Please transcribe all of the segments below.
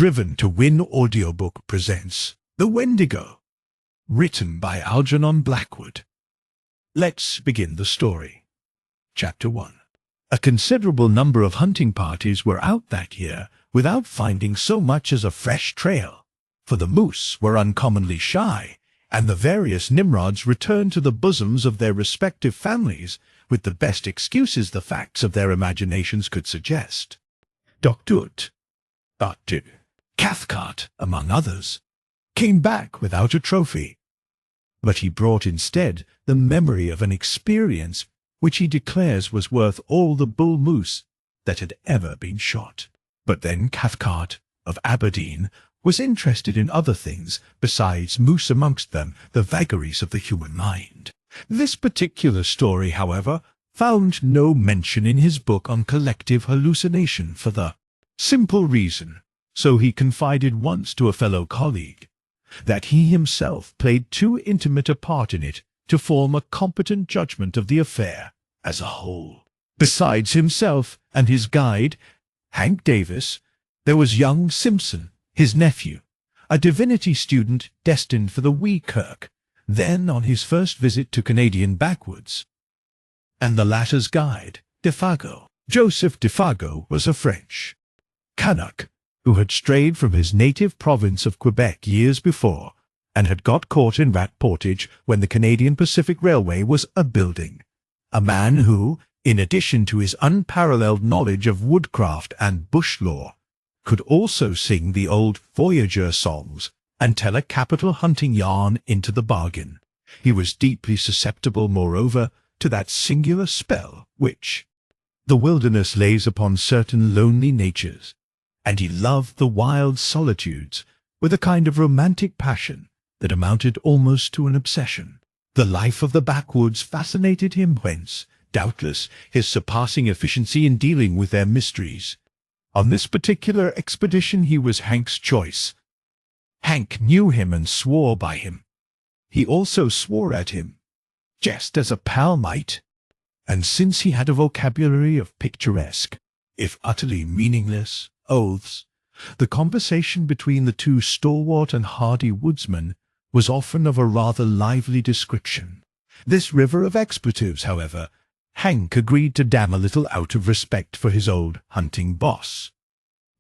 Driven to Win Audiobook presents The Wendigo, written by Algernon Blackwood. Let's begin the story. Chapter 1. A considerable number of hunting parties were out that year without finding so much as a fresh trail, for the moose were uncommonly shy, and the various Nimrods returned to the bosoms of their respective families with the best excuses the facts of their imaginations could suggest. Dr. Cathcart, among others, came back without a trophy, but he brought instead the memory of an experience which he declares was worth all the bull moose that had ever been shot. But then Cathcart of Aberdeen was interested in other things besides moose, amongst them the vagaries of the human mind. This particular story, however, found no mention in his book on collective hallucination for the simple reason, so he confided once to a fellow colleague, that he himself played too intimate a part in it to form a competent judgment of the affair as a whole. Besides himself and his guide, Hank Davis, there was young Simpson, his nephew, a divinity student destined for the wee kirk, then on his first visit to Canadian backwoods, and the latter's guide, Defago. Joseph Defago was a French Canuck who had strayed from his native province of Quebec years before and had got caught in Rat Portage when the Canadian Pacific Railway was a-building. A man who, in addition to his unparalleled knowledge of woodcraft and bush lore, could also sing the old Voyager songs and tell a capital hunting yarn into the bargain. He was deeply susceptible, moreover, to that singular spell which the wilderness lays upon certain lonely natures, and he loved the wild solitudes with a kind of romantic passion that amounted almost to an obsession. The life of the backwoods fascinated him, whence, doubtless, his surpassing efficiency in dealing with their mysteries. On this particular expedition he was Hank's choice. Hank knew him and swore by him. He also swore at him, just as a pal might, and since he had a vocabulary of picturesque, if utterly meaningless, oaths, the conversation between the two stalwart and hardy woodsmen was often of a rather lively description. This river of expletives, however, Hank agreed to dam a little out of respect for his old hunting boss,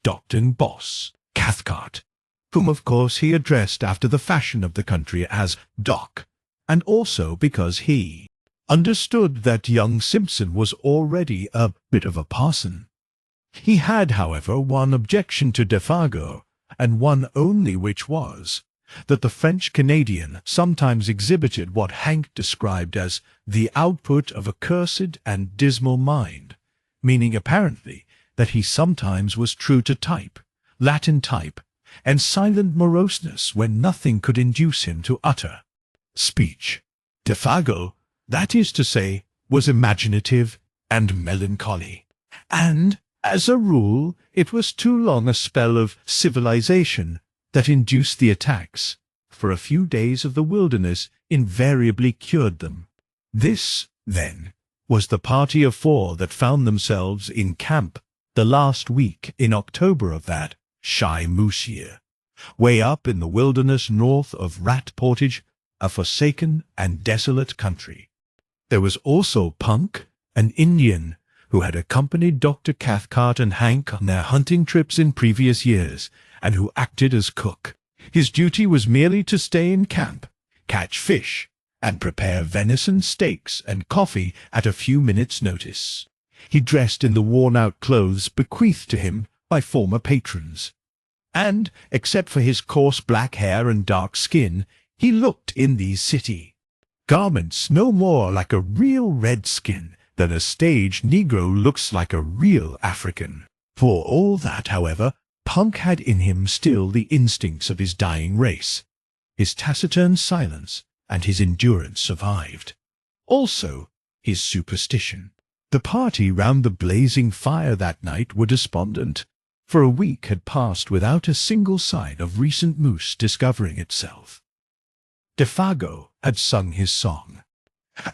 Dr. Cathcart, whom of course he addressed after the fashion of the country as Doc, and also because he understood that young Simpson was already a bit of a parson. He had, however, one objection to Defago, and one only, which was that the French-Canadian sometimes exhibited what Hank described as the output of a cursed and dismal mind, meaning apparently that he sometimes was true to type, Latin type, and silent moroseness when nothing could induce him to utter speech. Defago, that is to say, was imaginative and melancholy, and as a rule, it was too long a spell of civilization that induced the attacks, for a few days of the wilderness invariably cured them. This, then, was the party of four that found themselves in camp the last week in October of that shy moose year, way up in the wilderness north of Rat Portage, a forsaken and desolate country. There was also Punk, an Indian, who had accompanied Dr. Cathcart and Hank on their hunting trips in previous years, and who acted as cook. His duty was merely to stay in camp, catch fish, and prepare venison steaks and coffee at a few minutes' notice. He dressed in the worn-out clothes bequeathed to him by former patrons, and, except for his coarse black hair and dark skin, he looked in these city garments no more like a real redskin than a stage Negro looks like a real African. For all that, however, Punk had in him still the instincts of his dying race. His taciturn silence and his endurance survived. Also, his superstition. The party round the blazing fire that night were despondent, for a week had passed without a single sign of recent moose discovering itself. Defago had sung his song,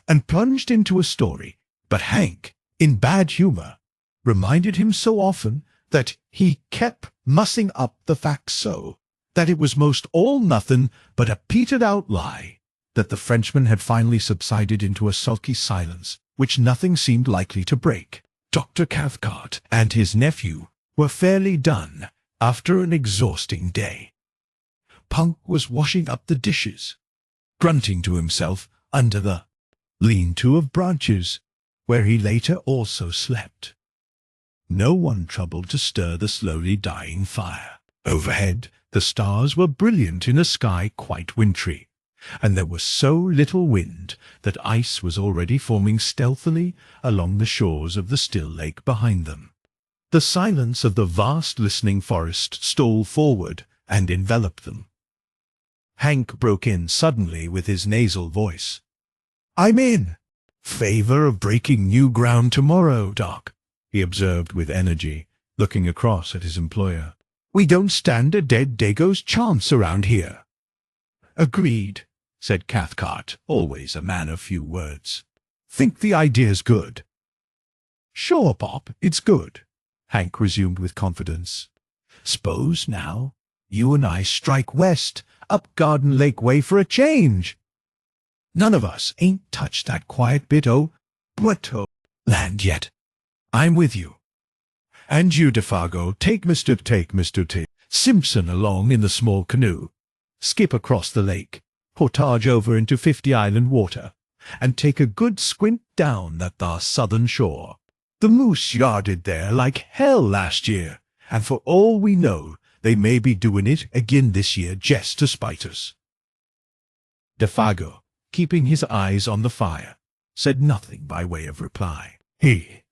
and plunged into a story, but Hank, in bad humor, reminded him so often that he kept mussing up the facts so that it was most all nothing but a petered-out lie, that the Frenchman had finally subsided into a sulky silence which nothing seemed likely to break. Dr. Cathcart and his nephew were fairly done after an exhausting day. Punk was washing up the dishes, grunting to himself under the lean-to of branches, where he later also slept. No one troubled to stir the slowly dying fire. Overhead, the stars were brilliant in a sky quite wintry, and there was so little wind that ice was already forming stealthily along the shores of the still lake behind them. The silence of the vast listening forest stole forward and enveloped them. Hank broke in suddenly with his nasal voice. "I'm in favor of breaking new ground tomorrow, Doc," he observed with energy, looking across at his employer. "We don't stand a dead Dago's chance around here." "Agreed," said Cathcart, always a man of few words. "Think the idea's good?" "Sure, Pop, it's good," Hank resumed with confidence. "S'pose, now, you and I strike west, up Garden Lake way for a change. None of us ain't touched that quiet bit o' Puerto land yet. I'm with you. And you, Defago, take Mr. T. Simpson along in the small canoe. Skip across the lake, portage over into 50 Island water, and take a good squint down that thar southern shore. The moose yarded there like hell last year, and for all we know, they may be doing it again this year just to spite us." Defago, keeping his eyes on the fire, said nothing by way of reply. He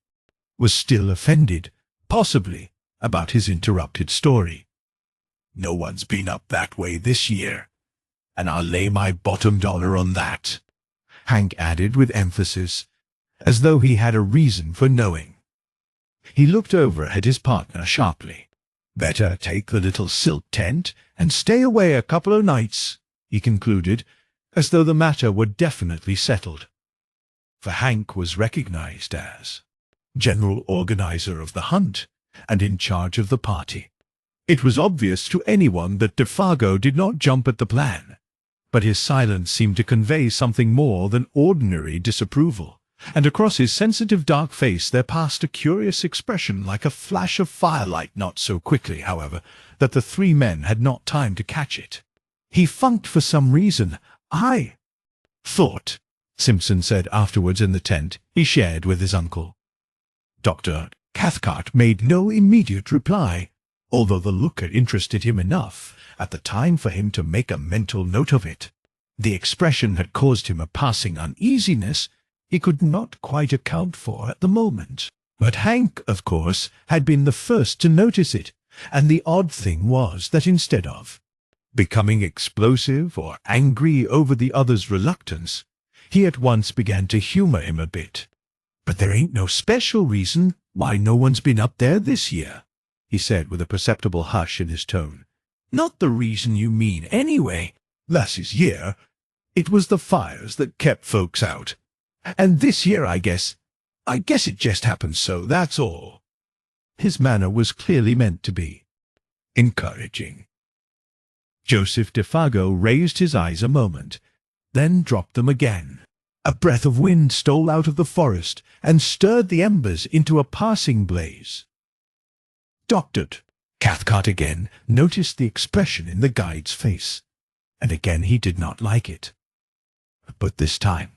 was still offended, possibly, about his interrupted story. "No one's been up that way this year, and I'll lay my bottom dollar on that," Hank added with emphasis, as though he had a reason for knowing. He looked over at his partner sharply. "Better take the little silk tent and stay away a couple of nights," he concluded, as though the matter were definitely settled. For Hank was recognized as general organizer of the hunt and in charge of the party. It was obvious to anyone that Defago did not jump at the plan, but his silence seemed to convey something more than ordinary disapproval, and across his sensitive dark face there passed a curious expression like a flash of firelight, not so quickly, however, that the three men had not time to catch it. "He funked for some reason, I thought," Simpson said afterwards in the tent he shared with his uncle. Dr. Cathcart made no immediate reply, although the look had interested him enough at the time for him to make a mental note of it. The expression had caused him a passing uneasiness he could not quite account for at the moment. But Hank, of course, had been the first to notice it, and the odd thing was that instead of becoming explosive or angry over the other's reluctance, he at once began to humor him a bit. "But there ain't no special reason why no one's been up there this year," he said with a perceptible hush in his tone. "Not the reason you mean, anyway. Last year, it was the fires that kept folks out. And this year, I guess it just happened so, that's all." His manner was clearly meant to be encouraging. Joseph Defago raised his eyes a moment, then dropped them again. A breath of wind stole out of the forest and stirred the embers into a passing blaze. Dr. Cathcart again noticed the expression in the guide's face, and again he did not like it. But this time,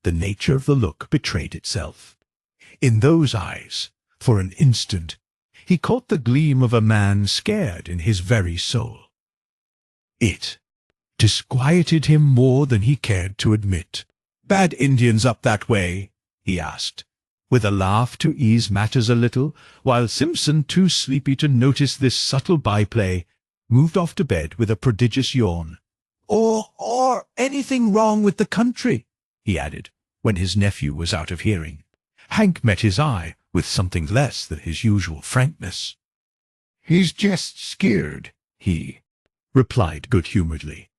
the nature of the look betrayed itself. In those eyes, for an instant, he caught the gleam of a man scared in his very soul. It disquieted him more than he cared to admit. "Bad Indians up that way?" he asked, with a laugh to ease matters a little, while Simpson, too sleepy to notice this subtle byplay, moved off to bed with a prodigious yawn. Or anything wrong with the country?" he added, when his nephew was out of hearing. Hank met his eye with something less than his usual frankness. "He's just scared," he replied good-humoredly.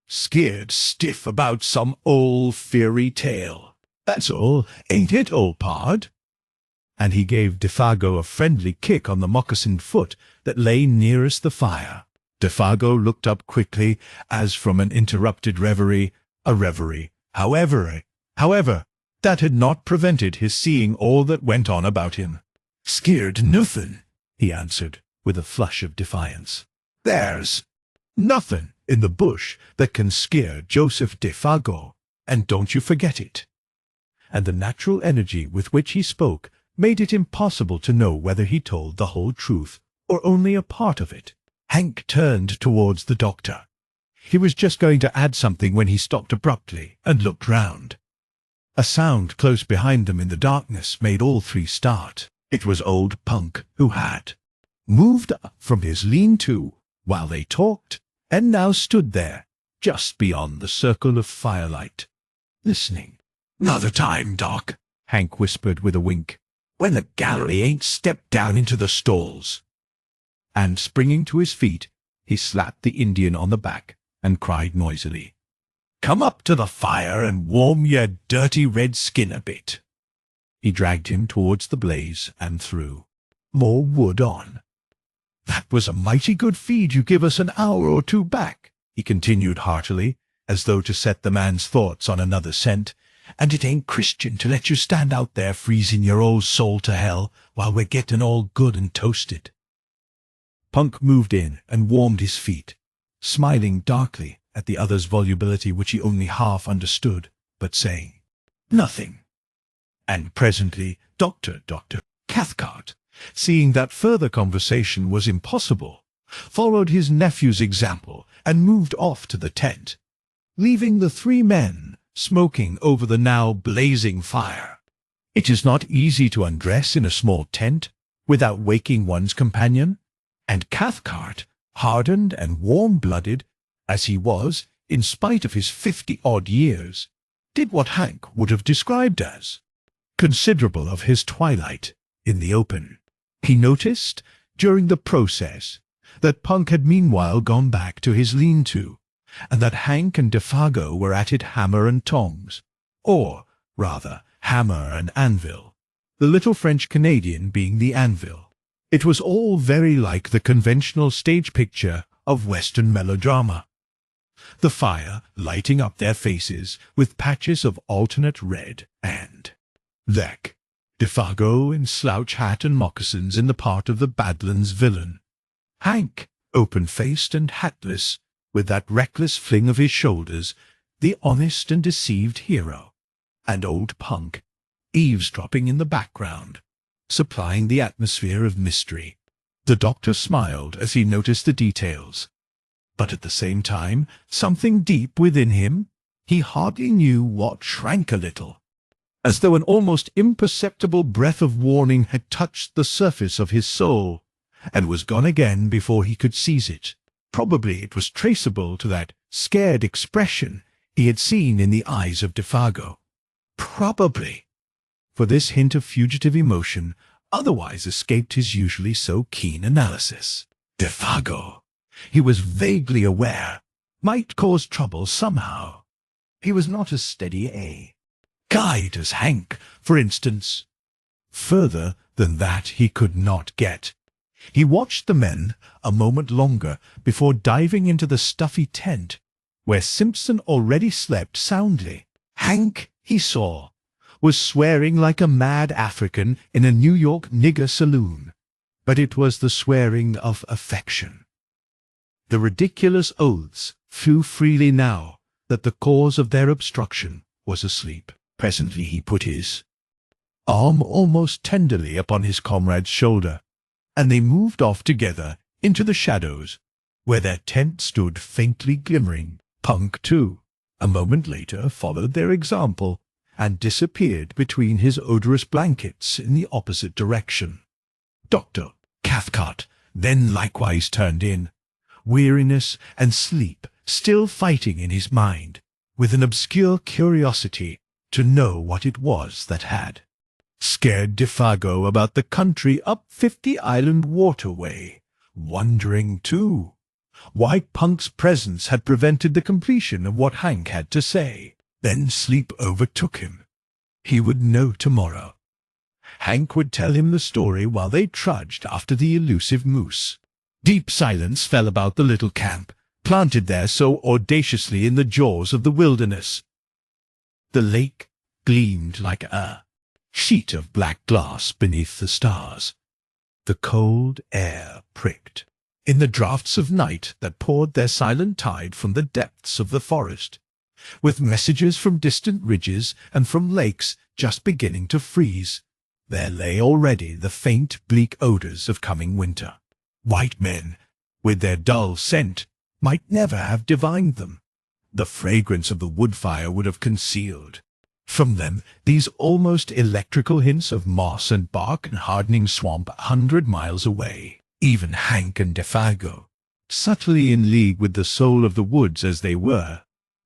"Scared stiff about some old fairy tale. That's all, ain't it, old pard?" and he gave Defago a friendly kick on the moccasined foot that lay nearest the fire. Defago looked up quickly, as from an interrupted reverie, However, that had not prevented his seeing all that went on about him. "Scared nothing," he answered, with a flush of defiance. "There's nothing in the bush that can scare Joseph Defago, and don't you forget it." And the natural energy with which he spoke made it impossible to know whether he told the whole truth or only a part of it. Hank turned towards the doctor. He was just going to add something when he stopped abruptly and looked round. A sound close behind them in the darkness made all three start. It was old Punk, who had moved up from his lean-to while they talked, and now stood there, just beyond the circle of firelight, listening. "Another time, Doc," Hank whispered with a wink, "when the gallery ain't stepped down into the stalls." And springing to his feet, he slapped the Indian on the back and cried noisily, "Come up to the fire and warm your dirty red skin a bit." He dragged him towards the blaze and threw more wood on. "That was a mighty good feed you give us an hour or two back," he continued heartily, as though to set the man's thoughts on another scent, "and it ain't Christian to let you stand out there freezing your old soul to hell while we're getting all good and toasted." Punk moved in and warmed his feet, smiling darkly at the other's volubility which he only half understood, but saying nothing. And presently Dr. Cathcart, seeing that further conversation was impossible, followed his nephew's example and moved off to the tent, leaving the three men smoking over the now blazing fire. It is not easy to undress in a small tent without waking one's companion, and Cathcart, hardened and warm-blooded as he was, in spite of his 50-odd years, did what Hank would have described as considerable of his twilight in the open. He noticed, during the process, that Punk had meanwhile gone back to his lean-to, and that Hank and Defago were at it hammer and tongs, or, rather, hammer and anvil, the little French-Canadian being the anvil. It was all very like the conventional stage picture of Western melodrama, the fire lighting up their faces with patches of alternate red and black, Defago in slouch hat and moccasins in the part of the Badlands villain, Hank, open-faced and hatless, with that reckless fling of his shoulders, the honest and deceived hero, and old Punk, eavesdropping in the background, supplying the atmosphere of mystery. The doctor smiled as he noticed the details, but at the same time, something deep within him, he hardly knew what, shrank a little, as though an almost imperceptible breath of warning had touched the surface of his soul, and was gone again before he could seize it. Probably it was traceable to that scared expression he had seen in the eyes of Defago. Probably, for this hint of fugitive emotion otherwise escaped his usually so keen analysis. Defago, he was vaguely aware, might cause trouble somehow. He was not as steady a guide as Hank, for instance. Further than that he could not get. He watched the men a moment longer before diving into the stuffy tent, where Simpson already slept soundly. Hank, he saw, was swearing like a mad African in a New York nigger saloon, but it was the swearing of affection. The ridiculous oaths flew freely now that the cause of their obstruction was asleep. Presently he put his arm almost tenderly upon his comrade's shoulder, and they moved off together into the shadows, where their tent stood faintly glimmering. Punk, too, a moment later followed their example, and disappeared between his odorous blankets in the opposite direction. Dr. Cathcart then likewise turned in, weariness and sleep still fighting in his mind, with an obscure curiosity to know what it was that had scared Defago about the country up 50 Island Waterway, wondering, too, why Punk's presence had prevented the completion of what Hank had to say. Then sleep overtook him. He would know tomorrow. Hank would tell him the story while they trudged after the elusive moose. Deep silence fell about the little camp, planted there so audaciously in the jaws of the wilderness. The lake gleamed like a sheet of black glass beneath the stars. The cold air pricked in the draughts of night that poured their silent tide from the depths of the forest, with messages from distant ridges and from lakes just beginning to freeze. There lay already the faint, bleak odors of coming winter. White men, with their dull scent, might never have divined them. The fragrance of the wood fire would have concealed from them these almost electrical hints of moss and bark and hardening swamp 100 miles away. Even Hank and Defago, subtly in league with the soul of the woods as they were,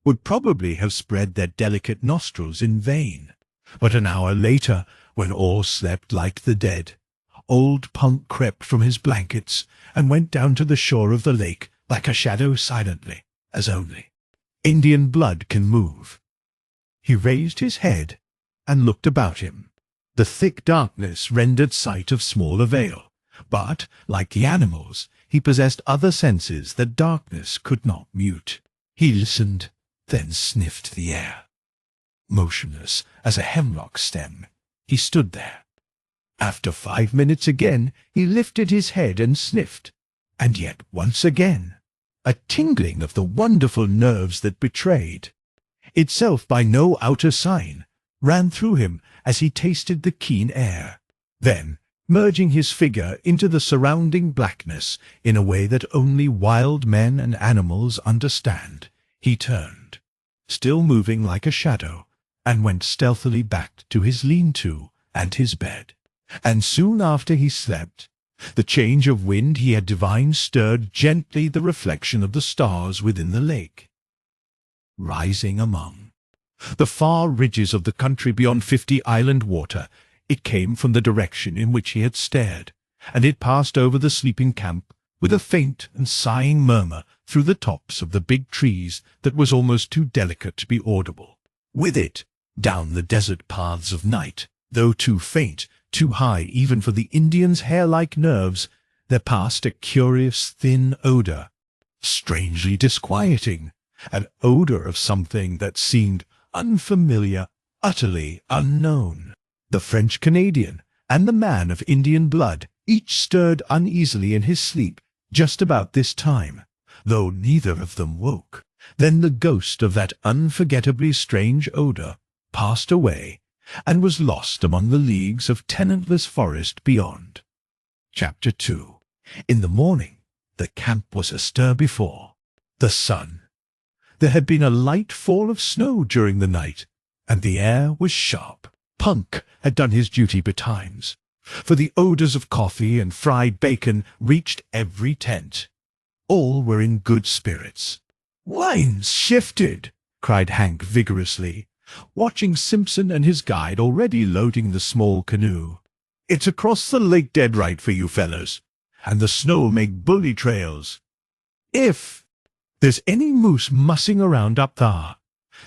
would probably have spread their delicate nostrils in vain. But an hour later, when all slept like the dead, old Punk crept from his blankets and went down to the shore of the lake like a shadow silently, as only Indian blood can move. He raised his head and looked about him. The thick darkness rendered sight of small avail, but, like the animals, he possessed other senses that darkness could not mute. He listened, then sniffed the air. Motionless as a hemlock stem, he stood there. After 5 minutes again, he lifted his head and sniffed, and yet once again, a tingling of the wonderful nerves that betrayed itself by no outer sign, ran through him as he tasted the keen air. Then, merging his figure into the surrounding blackness in a way that only wild men and animals understand, he turned, still moving like a shadow, and went stealthily back to his lean-to and his bed. And soon after he slept, the change of wind he had divined stirred gently the reflection of the stars within the lake. Rising among the far ridges of the country beyond 50 Island Water, it came from the direction in which he had stared, and it passed over the sleeping camp with a faint and sighing murmur through the tops of the big trees that was almost too delicate to be audible. With it, down the desert paths of night, though too faint, too high even for the Indian's hair-like nerves, there passed a curious thin odor, strangely disquieting, an odor of something that seemed unfamiliar, utterly unknown. The French-Canadian and the man of Indian blood each stirred uneasily in his sleep just about this time, though neither of them woke. Then the ghost of that unforgettably strange odor passed away and was lost among the leagues of tenantless forest beyond. Chapter 2. In the morning, the camp was astir before the sun. There had been a light fall of snow during the night, and the air was sharp. Punk had done his duty betimes, for the odors of coffee and fried bacon reached every tent. All were in good spirits. "Wine's shifted," cried Hank vigorously, watching Simpson and his guide already loading the small canoe. "It's across the lake dead right for you fellows, and the snow make bully trails. If there's any moose mussing around up there,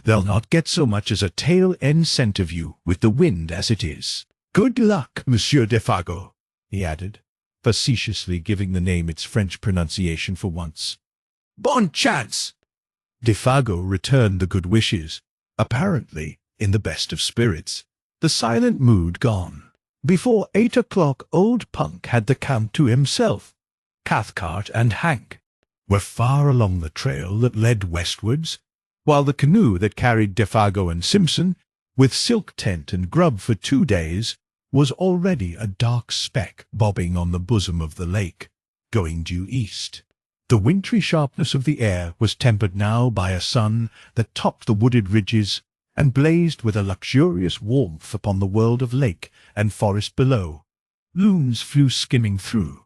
they'll not get so much as a tail-end scent of you with the wind as it is. Good luck, Monsieur Defago," he added, facetiously giving the name its French pronunciation for once. "Bon chance!" Defago returned the good wishes, apparently in the best of spirits, the silent mood gone. Before 8 o'clock old Punk had the camp to himself. Cathcart and Hank were far along the trail that led westwards, while the canoe that carried Defago and Simpson, with silk tent and grub for 2 days, was already a dark speck bobbing on the bosom of the lake, going due east. The wintry sharpness of the air was tempered now by a sun that topped the wooded ridges and blazed with a luxurious warmth upon the world of lake and forest below. Loons flew skimming through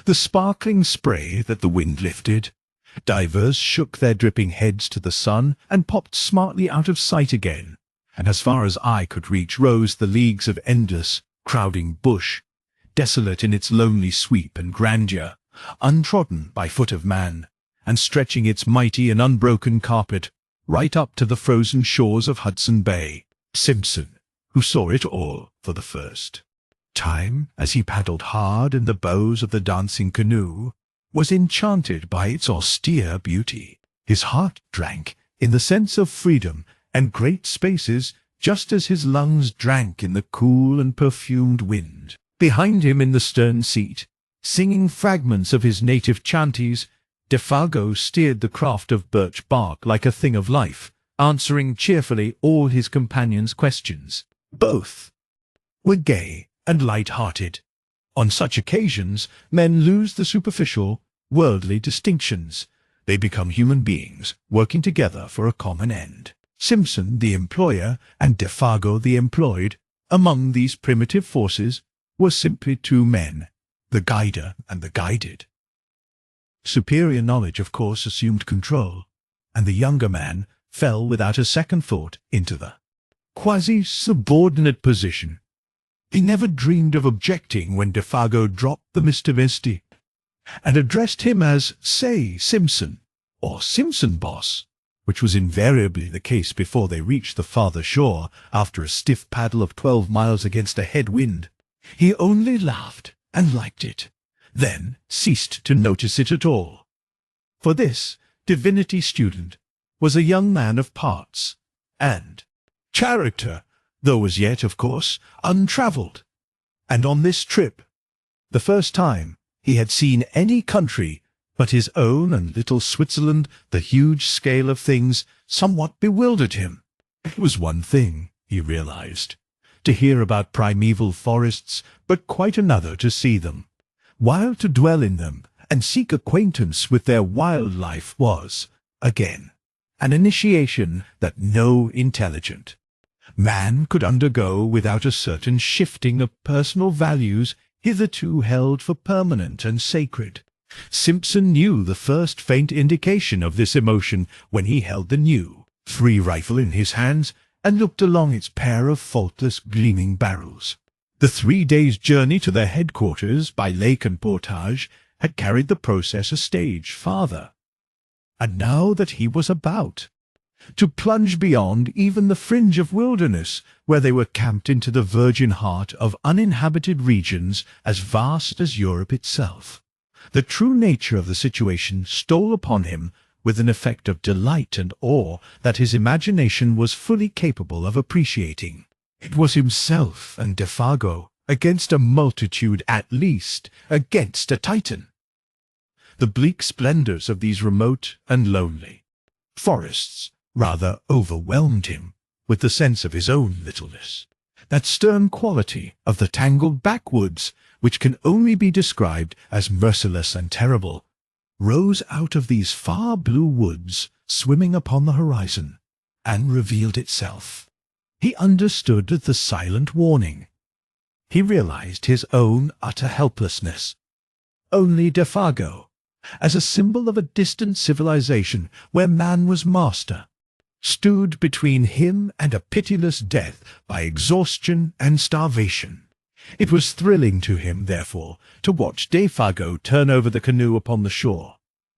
the sparkling spray that the wind lifted. Divers shook their dripping heads to the sun and popped smartly out of sight again, and as far as eye could reach rose the leagues of endless, crowding bush, desolate in its lonely sweep and grandeur, untrodden by foot of man, and stretching its mighty and unbroken carpet right up to the frozen shores of Hudson Bay. Simpson, who saw it all for the first Time, as he paddled hard in the bows of the dancing canoe, was enchanted by its austere beauty. His heart drank in the sense of freedom and great spaces, just as his lungs drank in the cool and perfumed wind. Behind him in the stern seat, singing fragments of his native chanties, Defago steered the craft of birch bark like a thing of life, answering cheerfully all his companions' questions. Both were gay and light-hearted. On such occasions, men lose the superficial, worldly distinctions. They become human beings, working together for a common end. Simpson, the employer, and Defago, the employed, among these primitive forces, were simply two men, the guider and the guided. Superior knowledge, of course, assumed control, and the younger man fell without a second thought into the quasi-subordinate position. He never dreamed of objecting when Defago dropped the Mr. Misty and addressed him as, say, Simpson, or Simpson Boss, which was invariably the case before they reached the farther shore after a stiff paddle of 12 miles against a headwind. He only laughed and liked it, then ceased to notice it at all. For this divinity student was a young man of parts and character, though as yet, of course, untravelled. And on this trip, the first time he had seen any country but his own and little Switzerland, the huge scale of things somewhat bewildered him. It was one thing, he realized, to hear about primeval forests, but quite another to see them, while to dwell in them and seek acquaintance with their wildlife was, again, an initiation that no intelligent man could undergo without a certain shifting of personal values hitherto held for permanent and sacred. Simpson knew the first faint indication of this emotion when he held the new free rifle in his hands and looked along its pair of faultless gleaming barrels. The 3 days' journey to their headquarters by lake and portage had carried the process a stage farther, and now that he was about to plunge beyond even the fringe of wilderness where they were camped into the virgin heart of uninhabited regions as vast as Europe itself, the true nature of the situation stole upon him with an effect of delight and awe that his imagination was fully capable of appreciating. It was himself and Defago against a multitude, at least against a Titan. The bleak splendors of these remote and lonely forests rather overwhelmed him with the sense of his own littleness. That stern quality of the tangled backwoods, which can only be described as merciless and terrible, rose out of these far blue woods swimming upon the horizon, and revealed itself. He understood the silent warning. He realized his own utter helplessness. Only Defago, as a symbol of a distant civilization where man was master, stood between him and a pitiless death by exhaustion and starvation. It was thrilling to him, therefore, to watch Defago turn over the canoe upon the shore,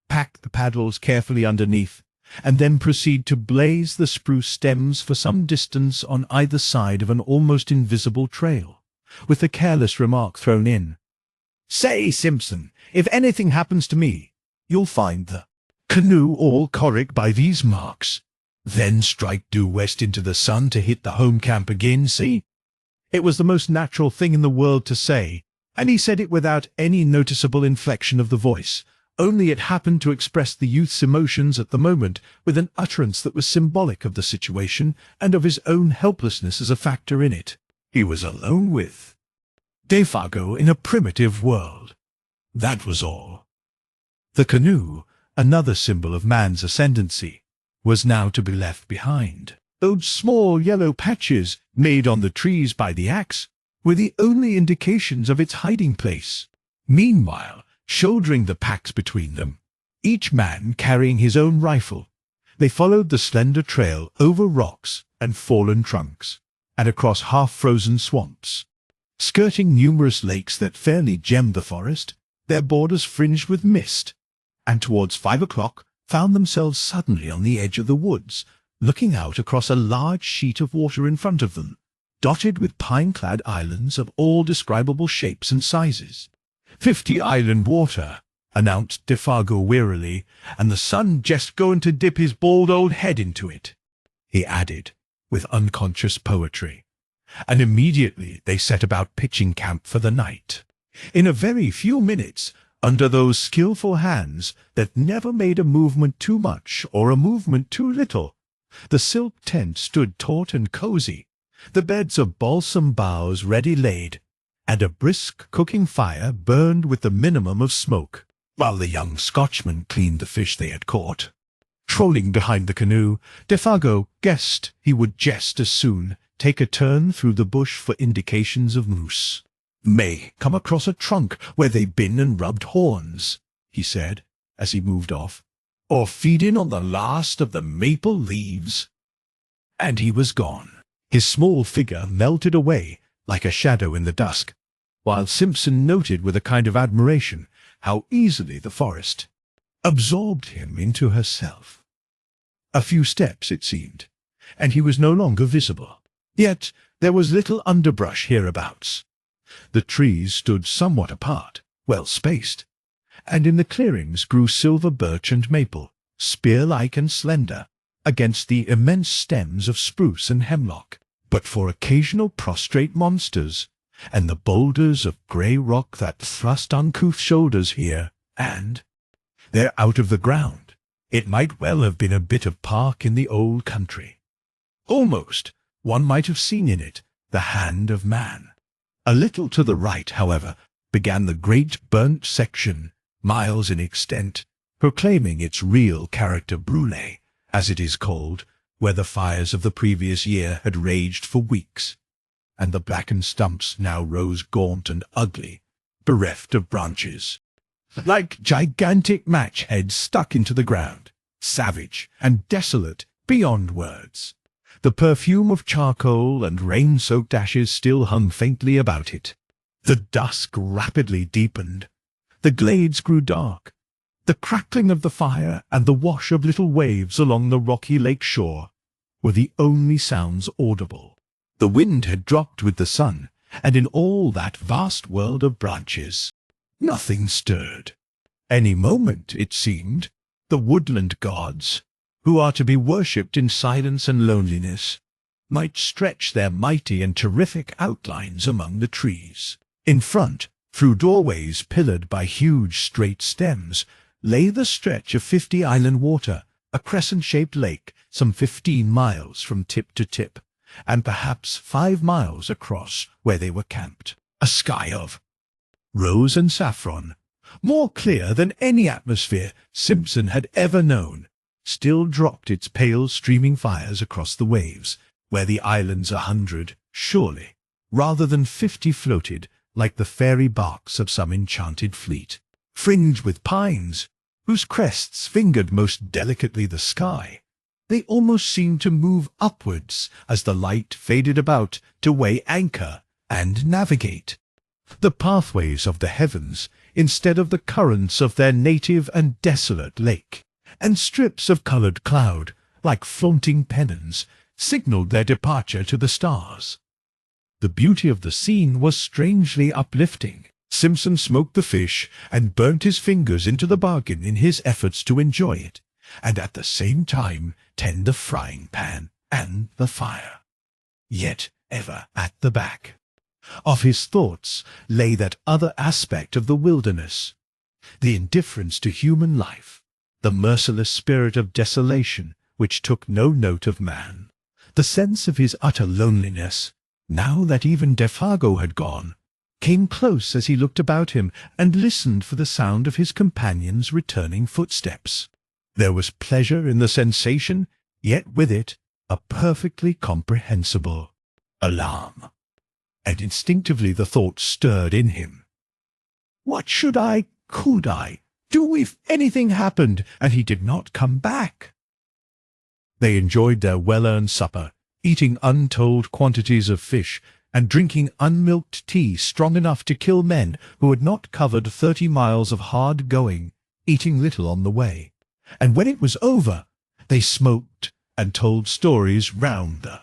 pack the paddles carefully underneath, and then proceed to blaze the spruce stems for some distance on either side of an almost invisible trail, with the careless remark thrown in, "Say, Simpson, if anything happens to me, you'll find the canoe all correct by these marks. Then strike due west into the sun to hit the home camp again, see?" It was the most natural thing in the world to say, and he said it without any noticeable inflection of the voice, only it happened to express the youth's emotions at the moment with an utterance that was symbolic of the situation and of his own helplessness as a factor in it. He was alone with Defago in a primitive world. That was all. The canoe, another symbol of man's ascendancy, was now to be left behind. Those small yellow patches made on the trees by the axe were the only indications of its hiding place. Meanwhile, shouldering the packs between them, each man carrying his own rifle, they followed the slender trail over rocks and fallen trunks, and across half-frozen swamps, skirting numerous lakes that fairly gemmed the forest, their borders fringed with mist, and towards 5 o'clock found themselves suddenly on the edge of the woods, looking out across a large sheet of water in front of them, dotted with pine-clad islands of all describable shapes and sizes. 50 island water, announced Defago wearily, and the sun just going to dip his bald old head into it, he added, with unconscious poetry. And immediately they set about pitching camp for the night. In a very few minutes, under those skillful hands that never made a movement too much or a movement too little, the silk tent stood taut and cozy, the beds of balsam boughs ready laid, and a brisk cooking fire burned with the minimum of smoke, while the young Scotchman cleaned the fish they had caught. Trolling behind the canoe, Defago guessed he would just as soon take a turn through the bush for indications of moose. "May come across a trunk where they've been and rubbed horns," he said, as he moved off, "or feeding on the last of the maple leaves." And he was gone. His small figure melted away like a shadow in the dusk, while Simpson noted with a kind of admiration how easily the forest absorbed him into herself. A few steps, it seemed, and he was no longer visible. Yet there was little underbrush hereabouts. The trees stood somewhat apart, well spaced, and in the clearings grew silver birch and maple, spear-like and slender, against the immense stems of spruce and hemlock. But for occasional prostrate monsters, and the boulders of grey rock that thrust uncouth shoulders here and there out of the ground, it might well have been a bit of park in the old country. Almost one might have seen in it the hand of man. A little to the right, however, began the great burnt section, miles in extent, proclaiming its real character brûlé, as it is called, where the fires of the previous year had raged for weeks, and the blackened stumps now rose gaunt and ugly, bereft of branches, like gigantic match-heads stuck into the ground, savage and desolate beyond words. The perfume of charcoal and rain-soaked ashes still hung faintly about it. The dusk rapidly deepened. The glades grew dark. The crackling of the fire and the wash of little waves along the rocky lake shore were the only sounds audible. The wind had dropped with the sun, and in all that vast world of branches, nothing stirred. Any moment, it seemed, the woodland gods, who are to be worshipped in silence and loneliness, might stretch their mighty and terrific outlines among the trees. In front, through doorways pillared by huge straight stems, lay the stretch of 50 island water, a crescent-shaped lake some 15 miles from tip to tip, and perhaps 5 miles across where they were camped. A sky of rose and saffron, more clear than any atmosphere Simpson had ever known, still dropped its pale streaming fires across the waves, where the islands 100, surely, rather than 50 floated, like the fairy barks of some enchanted fleet, fringed with pines, whose crests fingered most delicately the sky. They almost seemed to move upwards as the light faded about to weigh anchor and navigate the pathways of the heavens instead of the currents of their native and desolate lake, and strips of coloured cloud, like flaunting pennons, signalled their departure to the stars. The beauty of the scene was strangely uplifting. Simpson smoked the fish and burnt his fingers into the bargain in his efforts to enjoy it, and at the same time tend the frying pan and the fire. Yet ever at the back of his thoughts lay that other aspect of the wilderness, the indifference to human life, the merciless spirit of desolation which took no note of man, the sense of his utter loneliness, now that even Defago had gone, came close as he looked about him and listened for the sound of his companion's returning footsteps. There was pleasure in the sensation, yet with it a perfectly comprehensible alarm. And instinctively the thought stirred in him. What could I do if anything happened and he did not come back? They enjoyed their well-earned supper, eating untold quantities of fish and drinking unmilked tea strong enough to kill men who had not covered 30 miles of hard going, eating little on the way. And when it was over, they smoked and told stories round the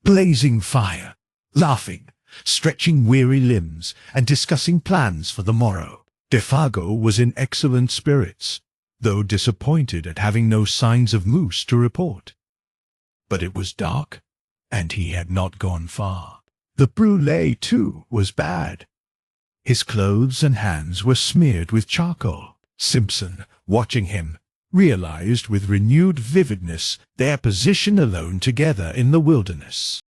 blazing fire, laughing, stretching weary limbs, and discussing plans for the morrow. Defago was in excellent spirits, though disappointed at having no signs of moose to report. But it was dark, and he had not gone far. The brûlée, too, was bad. His clothes and hands were smeared with charcoal. Simpson, watching him, realized with renewed vividness their position alone together in the wilderness.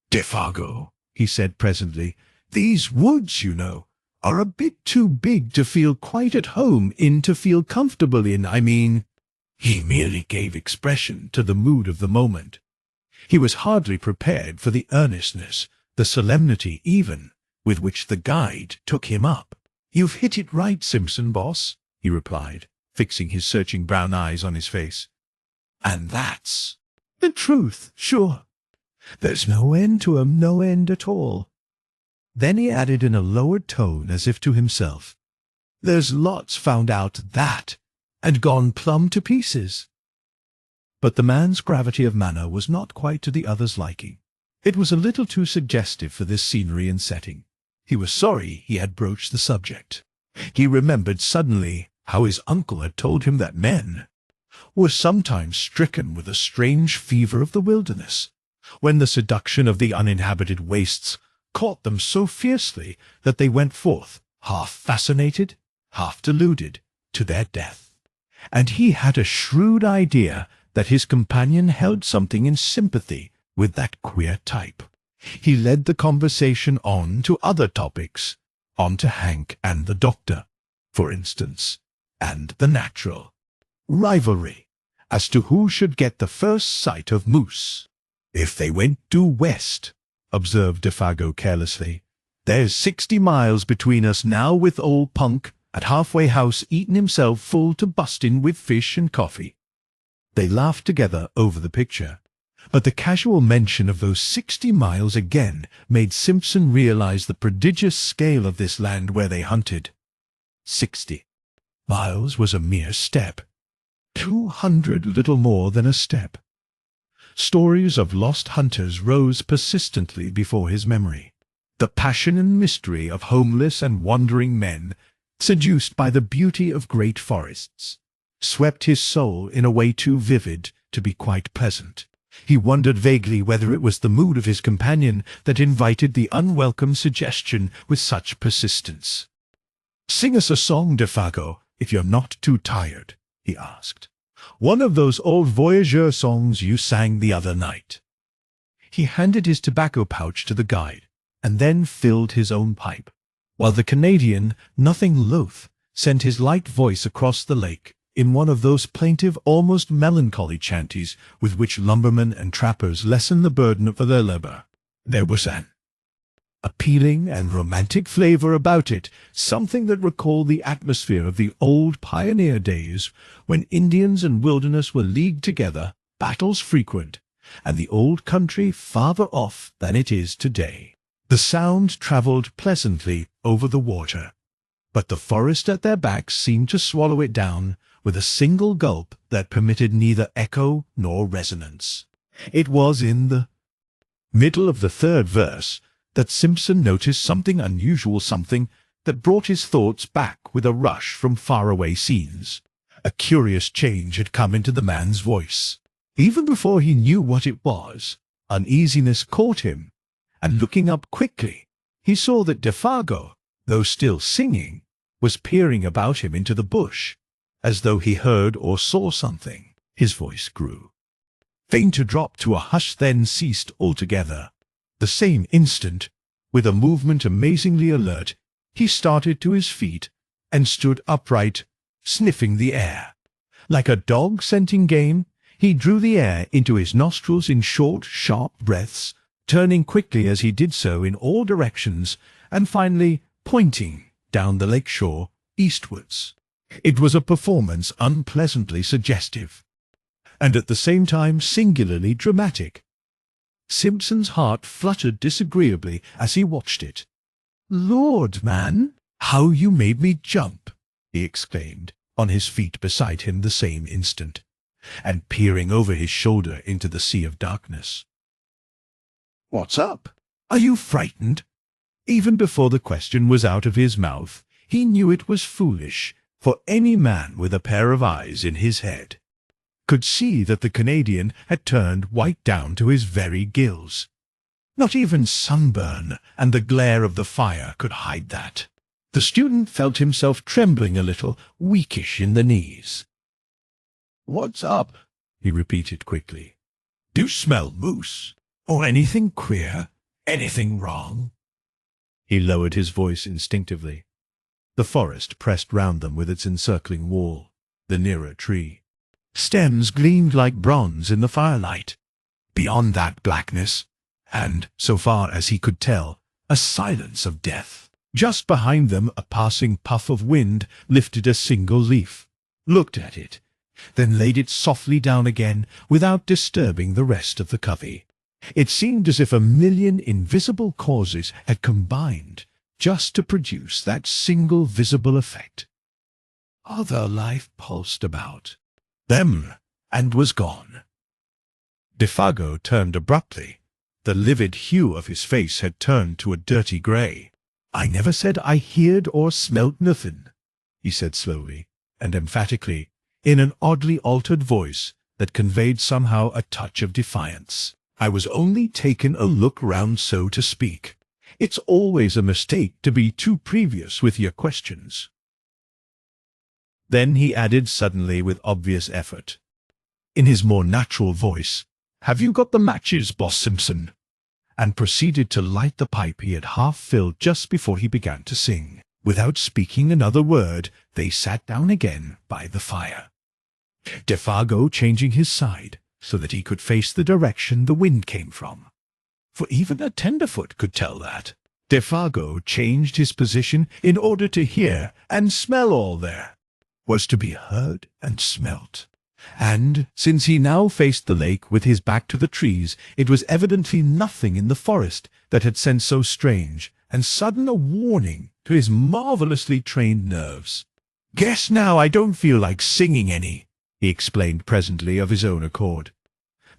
"Defago," he said presently, "these woods, you know, are a bit too big to feel quite at home in, to feel comfortable in, I mean." He merely gave expression to the mood of the moment. He was hardly prepared for the earnestness, the solemnity even, with which the guide took him up. "You've hit it right, Simpson, boss," he replied, fixing his searching brown eyes on his face. "And that's the truth, sure. There's no end to 'em, no end at all." Then he added in a lowered tone as if to himself, "There's lots found out that, and gone plumb to pieces." But the man's gravity of manner was not quite to the other's liking. It was a little too suggestive for this scenery and setting. He was sorry he had broached the subject. He remembered suddenly how his uncle had told him that men were sometimes stricken with a strange fever of the wilderness, when the seduction of the uninhabited wastes caught them so fiercely that they went forth, half fascinated, half deluded, to their death. And he had a shrewd idea that his companion held something in sympathy with that queer type. He led the conversation on to other topics, on to Hank and the doctor, for instance, and the natural rivalry as to who should get the first sight of moose. "If they went due west," observed Defago carelessly, "there's 60 miles between us now, with old Punk at halfway house eating himself full to busting with fish and coffee." They laughed together over the picture, but the casual mention of those 60 miles again made Simpson realize the prodigious scale of this land where they hunted. 60 miles was a mere step. 200 little more than a step. Stories of lost hunters rose persistently before his memory. The passion and mystery of homeless and wandering men, seduced by the beauty of great forests, swept his soul in a way too vivid to be quite pleasant. He wondered vaguely whether it was the mood of his companion that invited the unwelcome suggestion with such persistence. "Sing us a song, Defago, if you're not too tired," he asked. "One of those old voyageur songs you sang the other night." He handed his tobacco pouch to the guide, and then filled his own pipe, while the Canadian, nothing loath, sent his light voice across the lake in one of those plaintive, almost melancholy chanties with which lumbermen and trappers lessen the burden of their labor. There was an appealing and romantic flavor about it, something that recalled the atmosphere of the old pioneer days when Indians and wilderness were leagued together, battles frequent, and the old country farther off than it is today. The sound traveled pleasantly over the water, but the forest at their backs seemed to swallow it down with a single gulp that permitted neither echo nor resonance. It was in the middle of the third verse that Simpson noticed something unusual, something that brought his thoughts back with a rush from faraway scenes. A curious change had come into the man's voice. Even before he knew what it was, uneasiness caught him, and looking up quickly, he saw that Defago, though still singing, was peering about him into the bush, as though he heard or saw something. His voice grew fainter, dropped to a hush, then ceased altogether. The same instant, with a movement amazingly alert, he started to his feet and stood upright, sniffing the air. Like a dog scenting game, he drew the air into his nostrils in short, sharp breaths, turning quickly as he did so in all directions, and finally pointing down the lake shore eastwards. It was a performance unpleasantly suggestive, and at the same time singularly dramatic. Simpson's heart fluttered disagreeably as he watched it. "Lord, man, how you made me jump!" he exclaimed, on his feet beside him the same instant, and peering over his shoulder into the sea of darkness. "What's up?" Are you frightened?" Even before the question was out of his mouth, he knew it was foolish, for any man with a pair of eyes in his head could see that the Canadian had turned white down to his very gills. Not even sunburn and the glare of the fire could hide that. The student felt himself trembling a little, weakish in the knees. "What's up?" he repeated quickly. "Do you smell moose? Or anything queer? Anything wrong?" He lowered his voice instinctively. The forest pressed round them with its encircling wall, the nearer tree. Stems gleamed like bronze in the firelight. Beyond that blackness, and, so far as he could tell, a silence of death. Just behind them a passing puff of wind lifted a single leaf, looked at it, then laid it softly down again without disturbing the rest of the covey. It seemed as if a million invisible causes had combined just to produce that single visible effect. Other life pulsed about them and was gone. Defago turned abruptly. The livid hue of his face had turned to a dirty grey. "I never said I heard or smelt nothing," he said slowly and emphatically, in an oddly altered voice that conveyed somehow a touch of defiance. "I was only taking a look round, so to speak. It's always a mistake to be too previous with your questions." Then he added suddenly with obvious effort, in his more natural voice, "Have you got the matches, Boss Simpson?" and proceeded to light the pipe he had half filled just before he began to sing. Without speaking another word, they sat down again by the fire, Defago changing his side so that he could face the direction the wind came from. For even a tenderfoot could tell that. Defago changed his position in order to hear and smell all there was to be heard and smelt. And, since he now faced the lake with his back to the trees, it was evidently nothing in the forest that had sent so strange and sudden a warning to his marvelously trained nerves. "Guess now I don't feel like singing any," he explained presently of his own accord.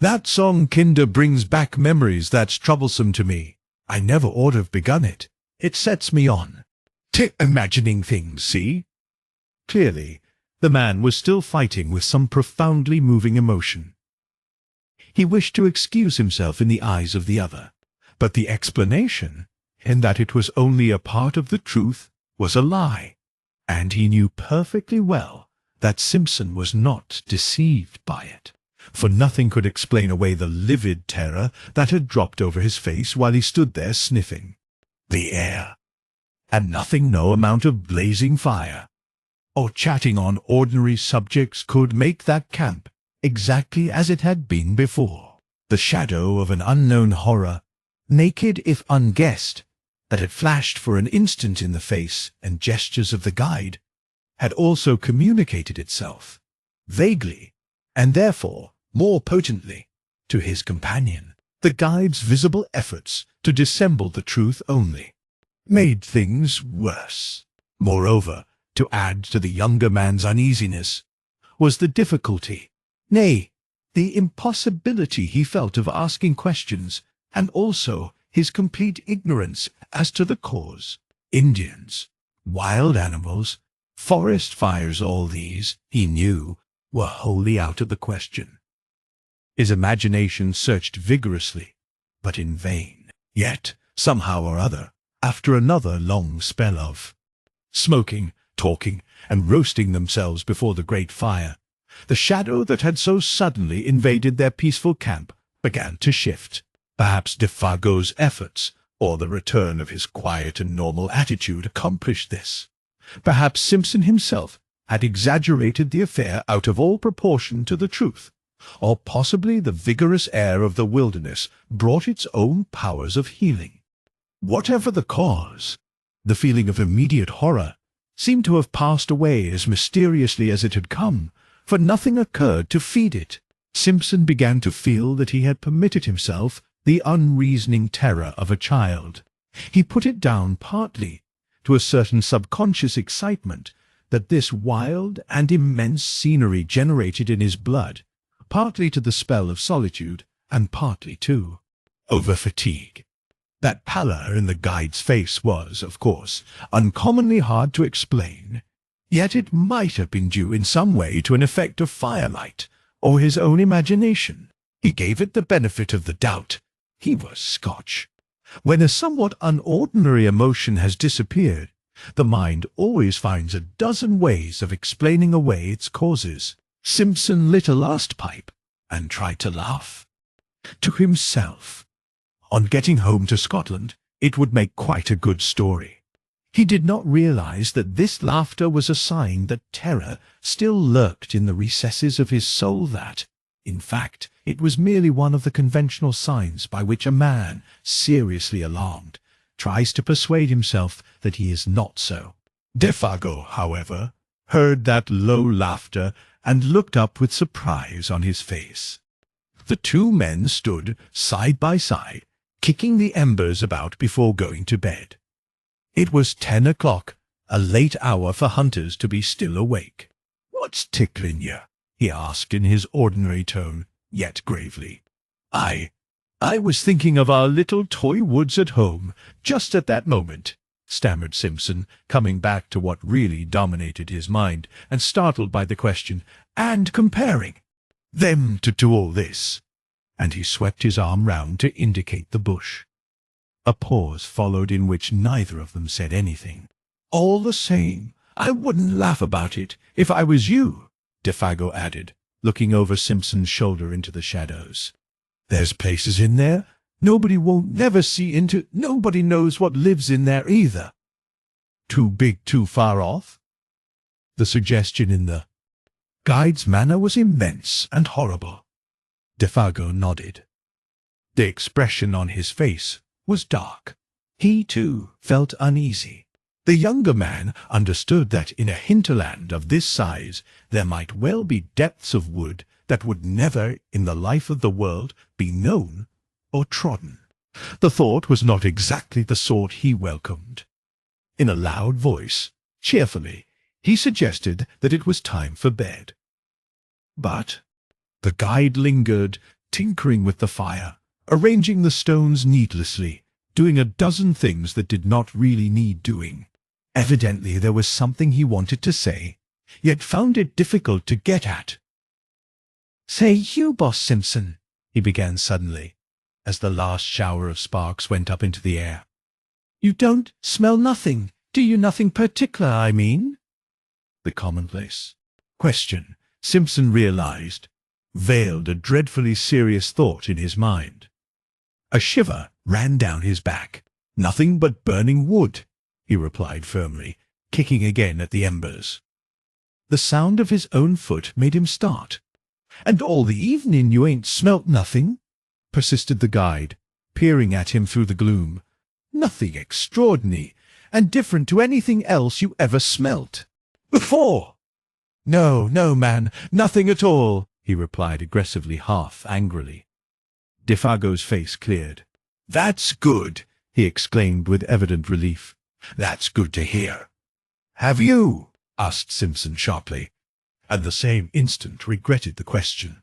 "That song kinda brings back memories that's troublesome to me. I never ought have begun it. It sets me on to imagining things, see?" Clearly, the man was still fighting with some profoundly moving emotion. He wished to excuse himself in the eyes of the other, but the explanation, in that it was only a part of the truth, was a lie, and he knew perfectly well that Simpson was not deceived by it, for nothing could explain away the livid terror that had dropped over his face while he stood there sniffing the air, and nothing no amount of blazing fire or chatting on ordinary subjects could make that camp exactly as it had been before. The shadow of an unknown horror, naked if unguessed, that had flashed for an instant in the face and gestures of the guide, had also communicated itself, vaguely, and therefore more potently, to his companion. The guide's visible efforts to dissemble the truth only made things worse. Moreover, to add to the younger man's uneasiness, was the difficulty, nay, the impossibility he felt of asking questions, and also his complete ignorance as to the cause. Indians, wild animals, forest fires, all these, he knew, were wholly out of the question. His imagination searched vigorously, but in vain. Yet, somehow or other, after another long spell of smoking, talking, and roasting themselves before the great fire, the shadow that had so suddenly invaded their peaceful camp began to shift. Perhaps Defago's efforts, or the return of his quiet and normal attitude, accomplished this. Perhaps Simpson himself had exaggerated the affair out of all proportion to the truth, or possibly the vigorous air of the wilderness brought its own powers of healing. Whatever the cause, the feeling of immediate horror seemed to have passed away as mysteriously as it had come, for nothing occurred to feed it. Simpson began to feel that he had permitted himself the unreasoning terror of a child. He put it down partly to a certain subconscious excitement that this wild and immense scenery generated in his blood, partly to the spell of solitude, and partly to over-fatigue. That pallor in the guide's face was, of course, uncommonly hard to explain, yet it might have been due in some way to an effect of firelight, or his own imagination. He gave it the benefit of the doubt. He was Scotch. When a somewhat unordinary emotion has disappeared, the mind always finds a dozen ways of explaining away its causes. Simpson lit a last pipe and tried to laugh. To himself. On getting home to Scotland, it would make quite a good story. He did not realize that this laughter was a sign that terror still lurked in the recesses of his soul, that, in fact, it was merely one of the conventional signs by which a man, seriously alarmed, tries to persuade himself that he is not so. Defago, however, heard that low laughter and looked up with surprise on his face. The two men stood side by side, kicking the embers about before going to bed. It was 10 o'clock, a late hour for hunters to be still awake. "What's tickling you?" he asked in his ordinary tone, yet gravely. I was thinking of our little toy woods at home, just at that moment," stammered Simpson, coming back to what really dominated his mind, and startled by the question, "and comparing them to all this." And he swept his arm round to indicate the bush. A pause followed in which neither of them said anything. "All the same, I wouldn't laugh about it if I was you," Defago added, looking over Simpson's shoulder into the shadows. "There's places in there nobody won't never see into. Nobody knows what lives in there either. Too big, too far off?" The suggestion in the guide's manner was immense and horrible. Defago nodded. The expression on his face was dark. He, too, felt uneasy. The younger man understood that in a hinterland of this size there might well be depths of wood that would never in the life of the world be known or trodden. The thought was not exactly the sort he welcomed. In a loud voice, cheerfully, he suggested that it was time for bed. But the guide lingered, tinkering with the fire, arranging the stones needlessly, doing a dozen things that did not really need doing. Evidently there was something he wanted to say, yet found it difficult to get at. "Say you, Boss Simpson," he began suddenly, as the last shower of sparks went up into the air. "You don't smell nothing, do you? Nothing particular, I mean?" The commonplace question, Simpson realized, veiled a dreadfully serious thought in his mind. A shiver ran down his back. "Nothing but burning wood," he replied firmly, kicking again at the embers. The sound of his own foot made him start. "And all the evening you ain't smelt nothing?" persisted the guide, peering at him through the gloom. "Nothing extraordinary, and different to anything else you ever smelt before?" "No, man, nothing at all," he replied aggressively, half angrily. Defago's face cleared. "That's good," he exclaimed with evident relief. "That's good to hear." "Have you?" asked Simpson sharply, at the same instant regretted the question.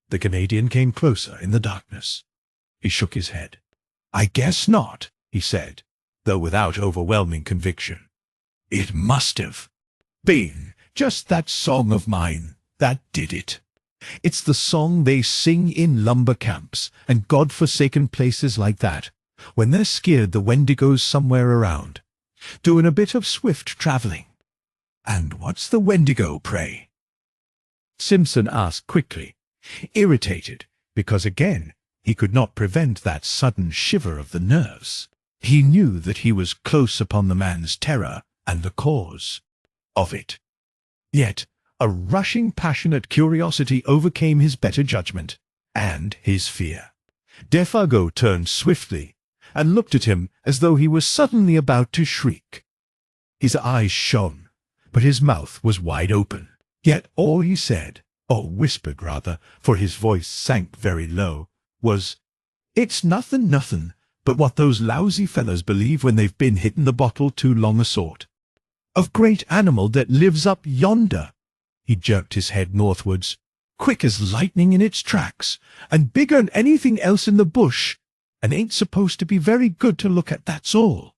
The Canadian came closer in the darkness. He shook his head. "I guess not," he said, though without overwhelming conviction. "It must have been just that song of mine that did it. It's the song they sing in lumber camps and God-forsaken places like that, when they're scared the Wendigos somewhere around, doing a bit of swift traveling." "And what's the Wendigo, pray?" Simpson asked quickly, irritated, because again he could not prevent that sudden shiver of the nerves. He knew that he was close upon the man's terror and the cause of it. Yet a rushing, passionate curiosity overcame his better judgment and his fear. Defago turned swiftly and looked at him as though he was suddenly about to shriek. His eyes shone, but his mouth was wide open. Yet all he said, or whispered rather, for his voice sank very low, was, "It's nothing but what those lousy fellows believe when they've been hitting the bottle too long a sort of great animal that lives up yonder." He jerked his head northwards, "quick as lightning in its tracks, and bigger'n anything else in the bush, and ain't supposed to be very good to look at, that's all."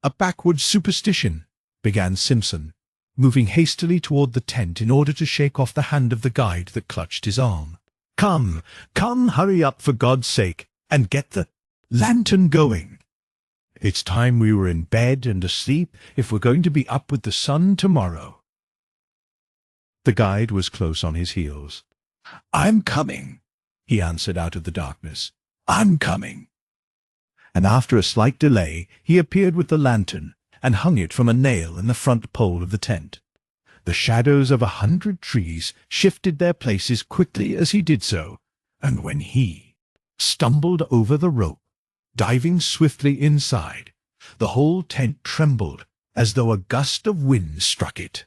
"A backwoods superstition," began Simpson, moving hastily toward the tent in order to shake off the hand of the guide that clutched his arm. Come, hurry up for God's sake, and get the lantern going. It's time we were in bed and asleep if we're going to be up with the sun tomorrow." The guide was close on his heels. "I'm coming," he answered out of the darkness. "I'm coming." And after a slight delay, he appeared with the lantern and hung it from a nail in the front pole of the tent. The shadows of 100 trees shifted their places quickly as he did so, and when he stumbled over the rope, diving swiftly inside, the whole tent trembled as though a gust of wind struck it.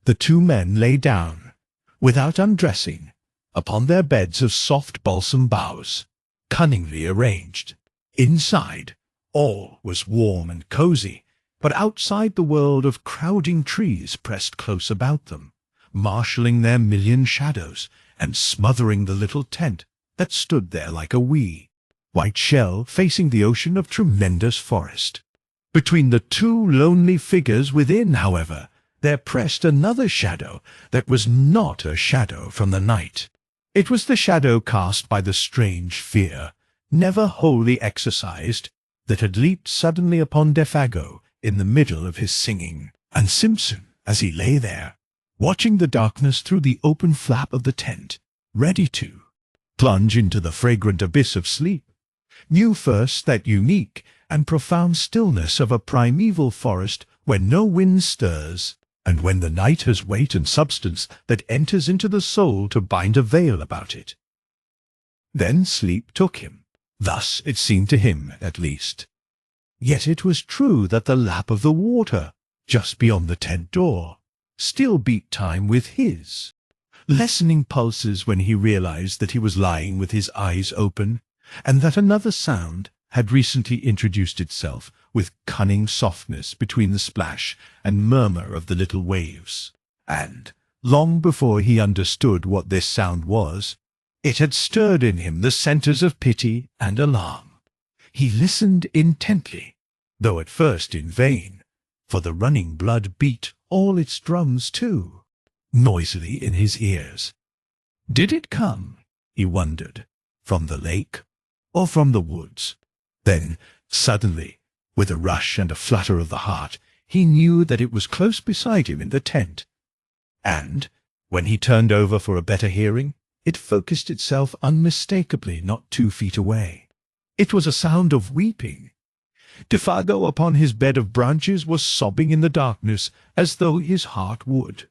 The two men lay down, without undressing, upon their beds of soft balsam boughs, cunningly arranged. Inside, all was warm and cozy, but outside the world of crowding trees pressed close about them, marshalling their million shadows and smothering the little tent that stood there like a wee white shell facing the ocean of tremendous forest. Between the two lonely figures within, however, there pressed another shadow that was not a shadow from the night. It was the shadow cast by the strange fear, never wholly exorcised, that had leaped suddenly upon Defago in the middle of his singing. And Simpson, as he lay there, watching the darkness through the open flap of the tent, ready to plunge into the fragrant abyss of sleep, knew first that unique and profound stillness of a primeval forest where no wind stirs, and when the night has weight and substance that enters into the soul to bind a veil about it. Then sleep took him. Thus it seemed to him, at least. Yet it was true that the lap of the water, just beyond the tent door, still beat time with his lessening pulses when he realized that he was lying with his eyes open, and that another sound had recently introduced itself with cunning softness between the splash and murmur of the little waves. And, long before he understood what this sound was, it had stirred in him the centers of pity and alarm. He listened intently, though at first in vain, for the running blood beat all its drums too, noisily in his ears. Did it come, he wondered, from the lake or from the woods? Then, suddenly, with a rush and a flutter of the heart, he knew that it was close beside him in the tent. And, when he turned over for a better hearing, it focused itself unmistakably not 2 feet away. It was a sound of weeping. Defago upon his bed of branches was sobbing in the darkness as though his heart would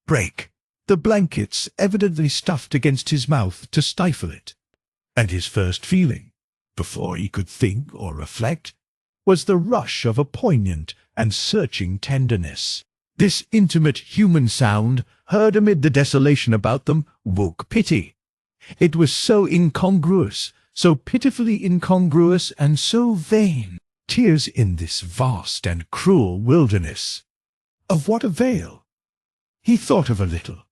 break, the blankets evidently stuffed against his mouth to stifle it. And his first feeling, before he could think or reflect, was the rush of a poignant and searching tenderness. This intimate human sound, heard amid the desolation about them, woke pity. It was so incongruous, so pitifully incongruous, and so vain. Tears in this vast and cruel wilderness. Of what avail? He thought of a little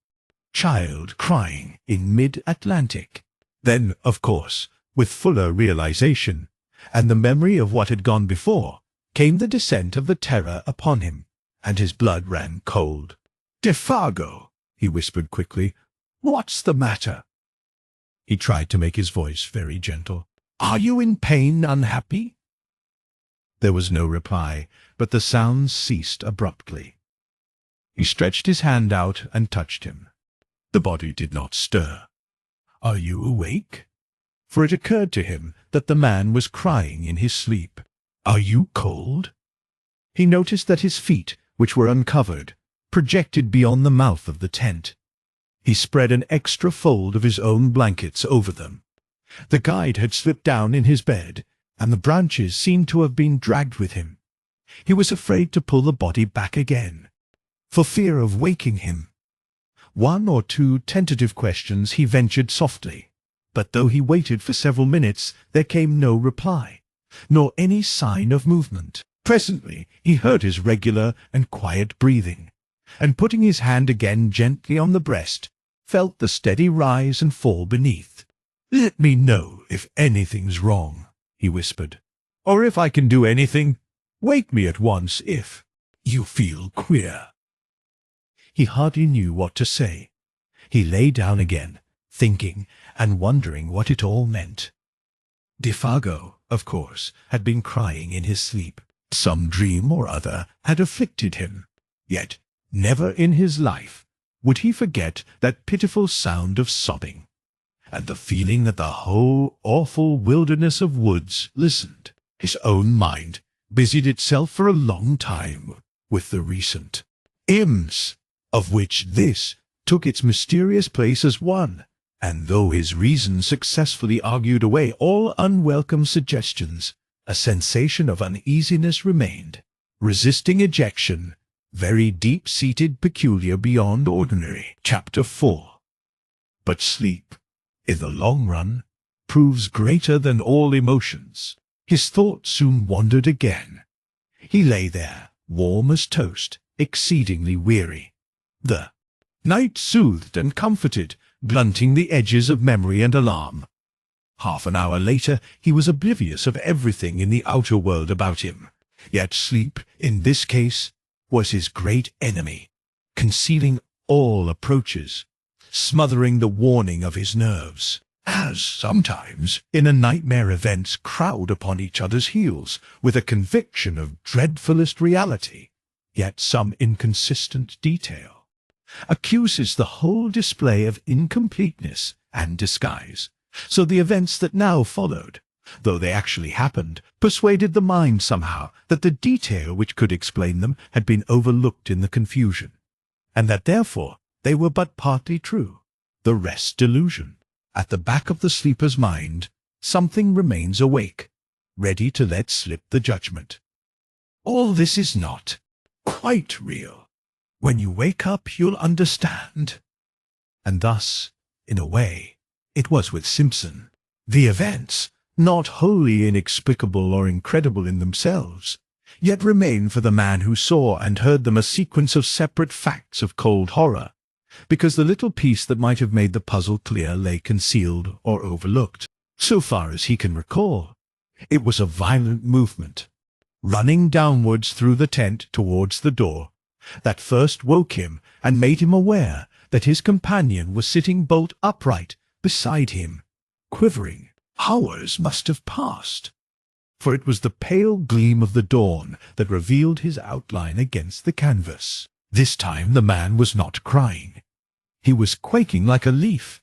child crying in mid-Atlantic. Then, of course, with fuller realization, and the memory of what had gone before, came the descent of the terror upon him, and his blood ran cold. "Defago," he whispered quickly, "what's the matter?" He tried to make his voice very gentle. "Are you in pain, unhappy?" There was no reply, but the sounds ceased abruptly. He stretched his hand out and touched him. The body did not stir. "Are you awake?" For it occurred to him that the man was crying in his sleep. "Are you cold?" He noticed that his feet, which were uncovered, projected beyond the mouth of the tent. He spread an extra fold of his own blankets over them. The guide had slipped down in his bed, and the branches seemed to have been dragged with him. He was afraid to pull the body back again, for fear of waking him. 1 or 2 tentative questions he ventured softly, but though he waited for several minutes, there came no reply, nor any sign of movement. Presently he heard his regular and quiet breathing, and putting his hand again gently on the breast, felt the steady rise and fall beneath. "Let me know if anything's wrong," he whispered. "Or if I can do anything, wake me at once if you feel queer." He hardly knew what to say. He lay down again, thinking and wondering what it all meant. Defago, of course, had been crying in his sleep. Some dream or other had afflicted him. Yet never in his life would he forget that pitiful sound of sobbing, and the feeling that the whole awful wilderness of woods listened. His own mind busied itself for a long time with the recent hymns, of which this took its mysterious place as one, and though his reason successfully argued away all unwelcome suggestions, a sensation of uneasiness remained, resisting ejection, very deep-seated, peculiar, beyond ordinary. Chapter 4. But sleep, in the long run, proves greater than all emotions. His thoughts soon wandered again. He lay there, warm as toast, exceedingly weary. The night soothed and comforted, blunting the edges of memory and alarm. Half an hour later he was oblivious of everything in the outer world about him. Yet sleep, in this case, was his great enemy, concealing all approaches, smothering the warning of his nerves. As sometimes in a nightmare events crowd upon each other's heels with a conviction of dreadfulest reality, yet some inconsistent detail accuses the whole display of incompleteness and disguise. So the events that now followed, though they actually happened, persuaded the mind somehow that the detail which could explain them had been overlooked in the confusion, and that therefore they were but partly true, the rest delusion. At the back of the sleeper's mind, something remains awake, ready to let slip the judgment. All this is not quite real. When you wake up, you'll understand. And thus, in a way, it was with Simpson. The events, not wholly inexplicable or incredible in themselves, yet remain for the man who saw and heard them a sequence of separate facts of cold horror, because the little piece that might have made the puzzle clear lay concealed or overlooked. So far as he can recall, it was a violent movement, running downwards through the tent towards the door, that first woke him and made him aware that his companion was sitting bolt upright beside him, quivering. Hours must have passed, for it was the pale gleam of the dawn that revealed his outline against the canvas. This time the man was not crying. He was quaking like a leaf.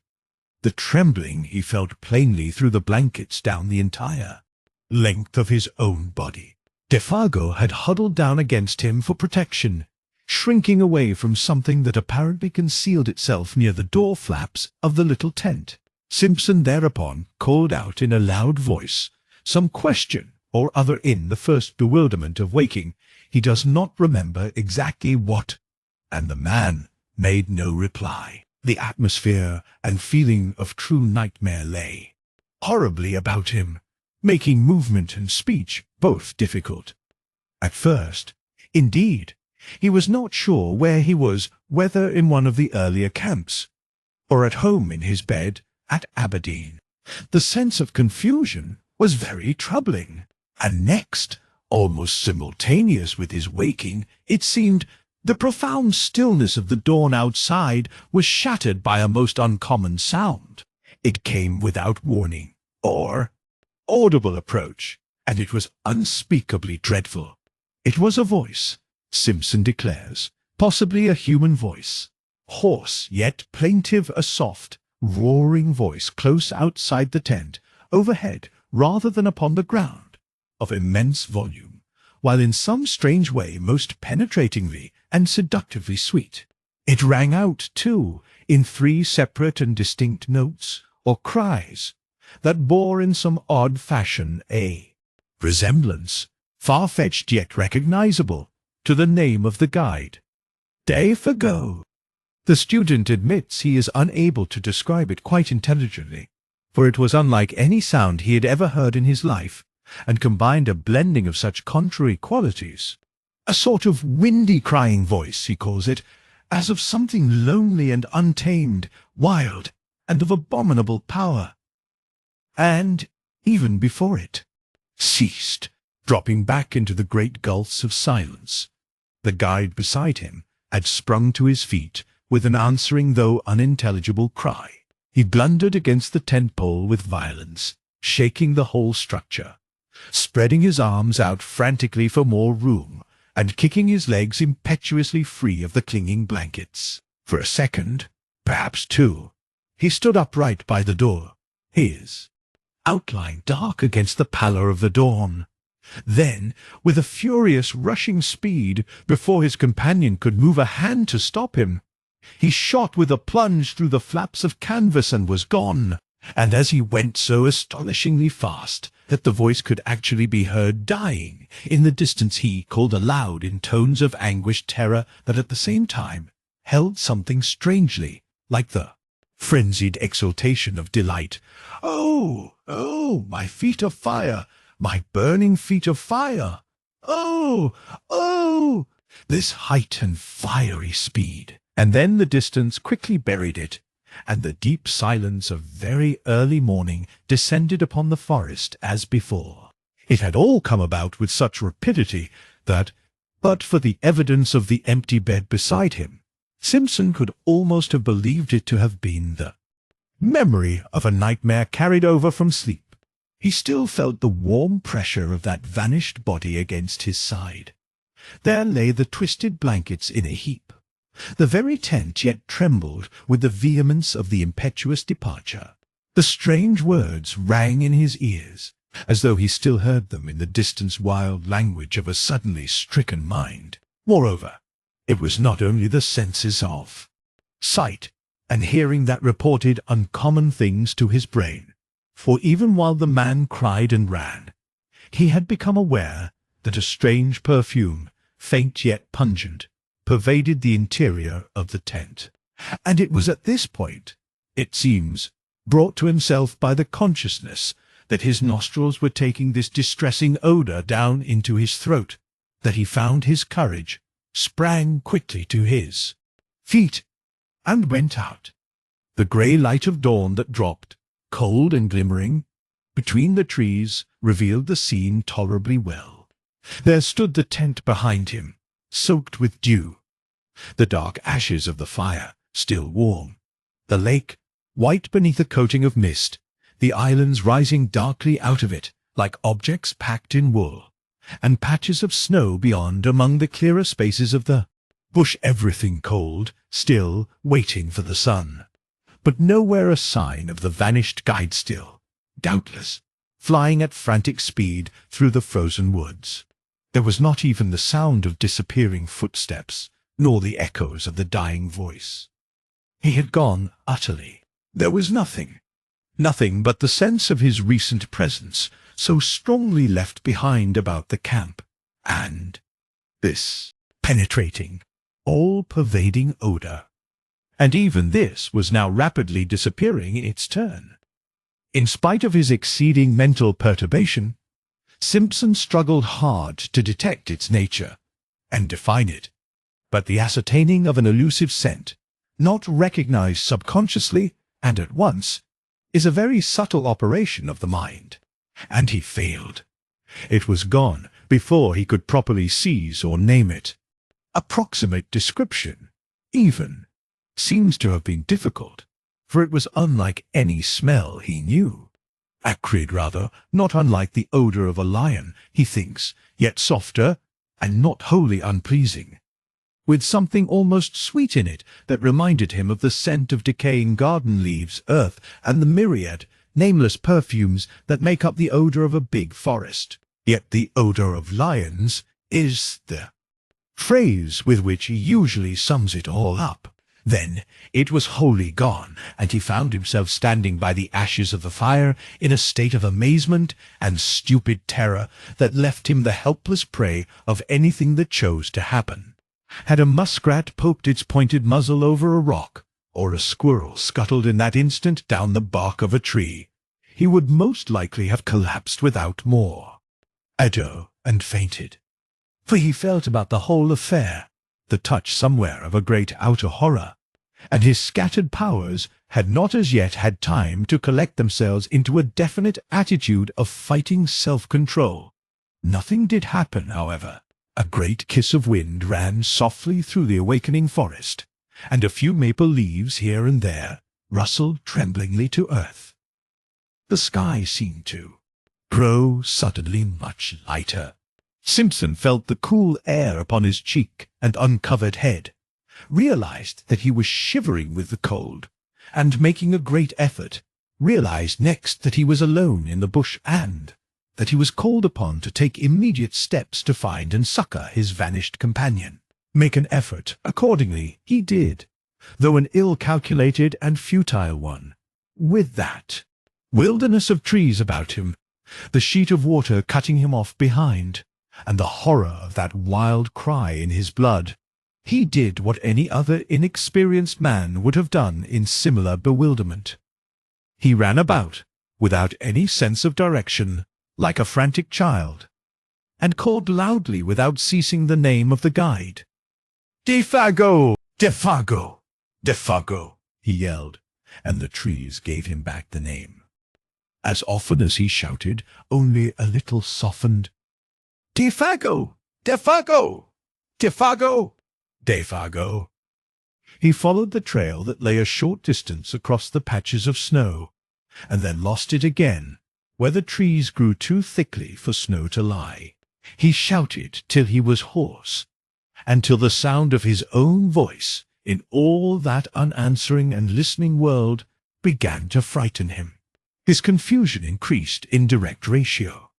The trembling he felt plainly through the blankets down the entire length of his own body. Defago had huddled down against him for protection, shrinking away from something that apparently concealed itself near the door flaps of the little tent. Simpson thereupon called out in a loud voice some question or other in the first bewilderment of waking. He does not remember exactly what, and the man made no reply. The atmosphere and feeling of true nightmare lay horribly about him, making movement and speech both difficult. At first, indeed, he was not sure where he was, whether in one of the earlier camps, or at home in his bed at Aberdeen. The sense of confusion was very troubling, and next, almost simultaneous with his waking, it seemed, the profound stillness of the dawn outside was shattered by a most uncommon sound. It came without warning, or audible approach, and it was unspeakably dreadful. It was a voice, Simpson declares, possibly a human voice, hoarse yet plaintive, a soft, roaring voice close outside the tent, overhead rather than upon the ground, of immense volume, while in some strange way most penetratingly and seductively sweet. It rang out, too, in 3 separate and distinct notes, or cries, that bore in some odd fashion a resemblance, far-fetched yet recognizable, to the name of the guide, Defago. The student admits he is unable to describe it quite intelligently, for it was unlike any sound he had ever heard in his life, and combined a blending of such contrary qualities. A sort of windy crying voice, he calls it, as of something lonely and untamed, wild, and of abominable power. And, even before it, ceased, dropping back into the great gulfs of silence. The guide beside him had sprung to his feet with an answering though unintelligible cry. He blundered against the tent pole with violence, shaking the whole structure, spreading his arms out frantically for more room, and kicking his legs impetuously free of the clinging blankets. For a second, perhaps two, he stood upright by the door, his outline dark against the pallor of the dawn. Then, with a furious rushing speed, before his companion could move a hand to stop him, he shot with a plunge through the flaps of canvas and was gone. And as he went so astonishingly fast that the voice could actually be heard dying in the distance, he called aloud in tones of anguished terror that at the same time held something strangely like the frenzied exultation of delight. "Oh, oh, my feet of fire! My burning feet of fire! Oh, oh!" This heightened fiery speed. And then the distance quickly buried it, and the deep silence of very early morning descended upon the forest as before. It had all come about with such rapidity that, but for the evidence of the empty bed beside him, Simpson could almost have believed it to have been the memory of a nightmare carried over from sleep. He still felt the warm pressure of that vanished body against his side. There lay the twisted blankets in a heap. The very tent yet trembled with the vehemence of the impetuous departure. The strange words rang in his ears, as though he still heard them in the distant wild language of a suddenly stricken mind. Moreover, it was not only the senses of sight and hearing that reported uncommon things to his brain, for even while the man cried and ran, he had become aware that a strange perfume, faint yet pungent, pervaded the interior of the tent. And it was at this point, it seems, brought to himself by the consciousness that his nostrils were taking this distressing odor down into his throat, that he found his courage, sprang quickly to his feet, and went out. The grey light of dawn that dropped, cold and glimmering, between the trees revealed the scene tolerably well. There stood the tent behind him, soaked with dew, the dark ashes of the fire still warm, the lake white beneath a coating of mist, the islands rising darkly out of it like objects packed in wool, and patches of snow beyond among the clearer spaces of the bush, everything cold, still, waiting for the sun. But nowhere a sign of the vanished guide, still, doubtless, flying at frantic speed through the frozen woods. There was not even the sound of disappearing footsteps, nor the echoes of the dying voice. He had gone utterly. There was nothing but the sense of his recent presence, so strongly left behind about the camp, and this penetrating, all-pervading odor. And even this was now rapidly disappearing in its turn. In spite of his exceeding mental perturbation, Simpson struggled hard to detect its nature and define it. But the ascertaining of an elusive scent, not recognized subconsciously and at once, is a very subtle operation of the mind, and he failed. It was gone before he could properly seize or name it. Approximate description, even, seems to have been difficult, for it was unlike any smell he knew. Acrid, rather, not unlike the odor of a lion, he thinks, yet softer, and not wholly unpleasing, with something almost sweet in it that reminded him of the scent of decaying garden leaves, earth, and the myriad, nameless perfumes that make up the odor of a big forest. Yet the odor of lions is the phrase with which he usually sums it all up. Then it was wholly gone, and he found himself standing by the ashes of the fire in a state of amazement and stupid terror that left him the helpless prey of anything that chose to happen. Had a muskrat poked its pointed muzzle over a rock, or a squirrel scuttled in that instant down the bark of a tree, he would most likely have collapsed without more ado and fainted. For he felt about the whole affair the touch somewhere of a great outer horror, and his scattered powers had not as yet had time to collect themselves into a definite attitude of fighting self-control. Nothing did happen, however. A great kiss of wind ran softly through the awakening forest, and a few maple leaves here and there rustled tremblingly to earth. The sky seemed to grow suddenly much lighter. Simpson felt the cool air upon his cheek and uncovered head, realized that he was shivering with the cold, and making a great effort, realized next that he was alone in the bush and that he was called upon to take immediate steps to find and succor his vanished companion. Make an effort, accordingly, he did, though an ill-calculated and futile one. With that wilderness of trees about him, the sheet of water cutting him off behind, and the horror of that wild cry in his blood, he did what any other inexperienced man would have done in similar bewilderment. He ran about, without any sense of direction, like a frantic child, and called loudly without ceasing the name of the guide. "Defago! Defago! Defago!" he yelled, and the trees gave him back the name. As often as he shouted, only a little softened, "Defago! Defago! Defago! Defago!" He followed the trail that lay a short distance across the patches of snow, and then lost it again, where the trees grew too thickly for snow to lie. He shouted till he was hoarse, and till the sound of his own voice in all that unanswering and listening world began to frighten him. His confusion increased in direct ratio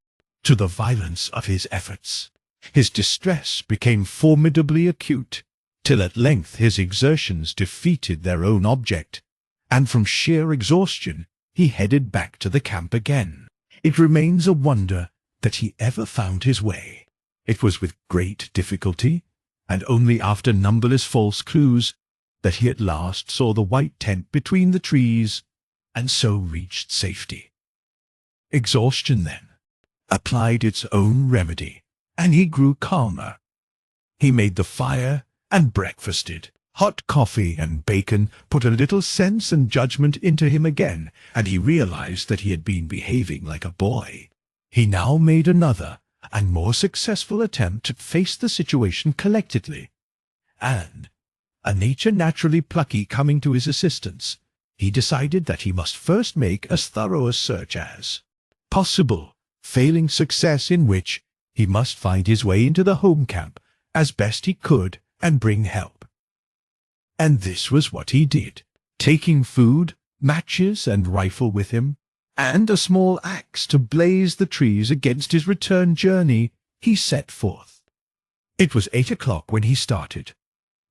to the violence of his efforts. His distress became formidably acute, till at length his exertions defeated their own object, and from sheer exhaustion he headed back to the camp again. It remains a wonder that he ever found his way. It was with great difficulty, and only after numberless false clues, that he at last saw the white tent between the trees, and so reached safety. Exhaustion, then, applied its own remedy, and he grew calmer. He made the fire and breakfasted. Hot coffee and bacon put a little sense and judgment into him again, and he realized that he had been behaving like a boy. He now made another and more successful attempt to face the situation collectedly, and, a nature naturally plucky coming to his assistance, he decided that he must first make as thorough a search as possible, failing success in which he must find his way into the home camp as best he could and bring help. And this was what he did. Taking food, matches, and rifle with him, and a small axe to blaze the trees against his return journey, he set forth. It was 8 o'clock when he started,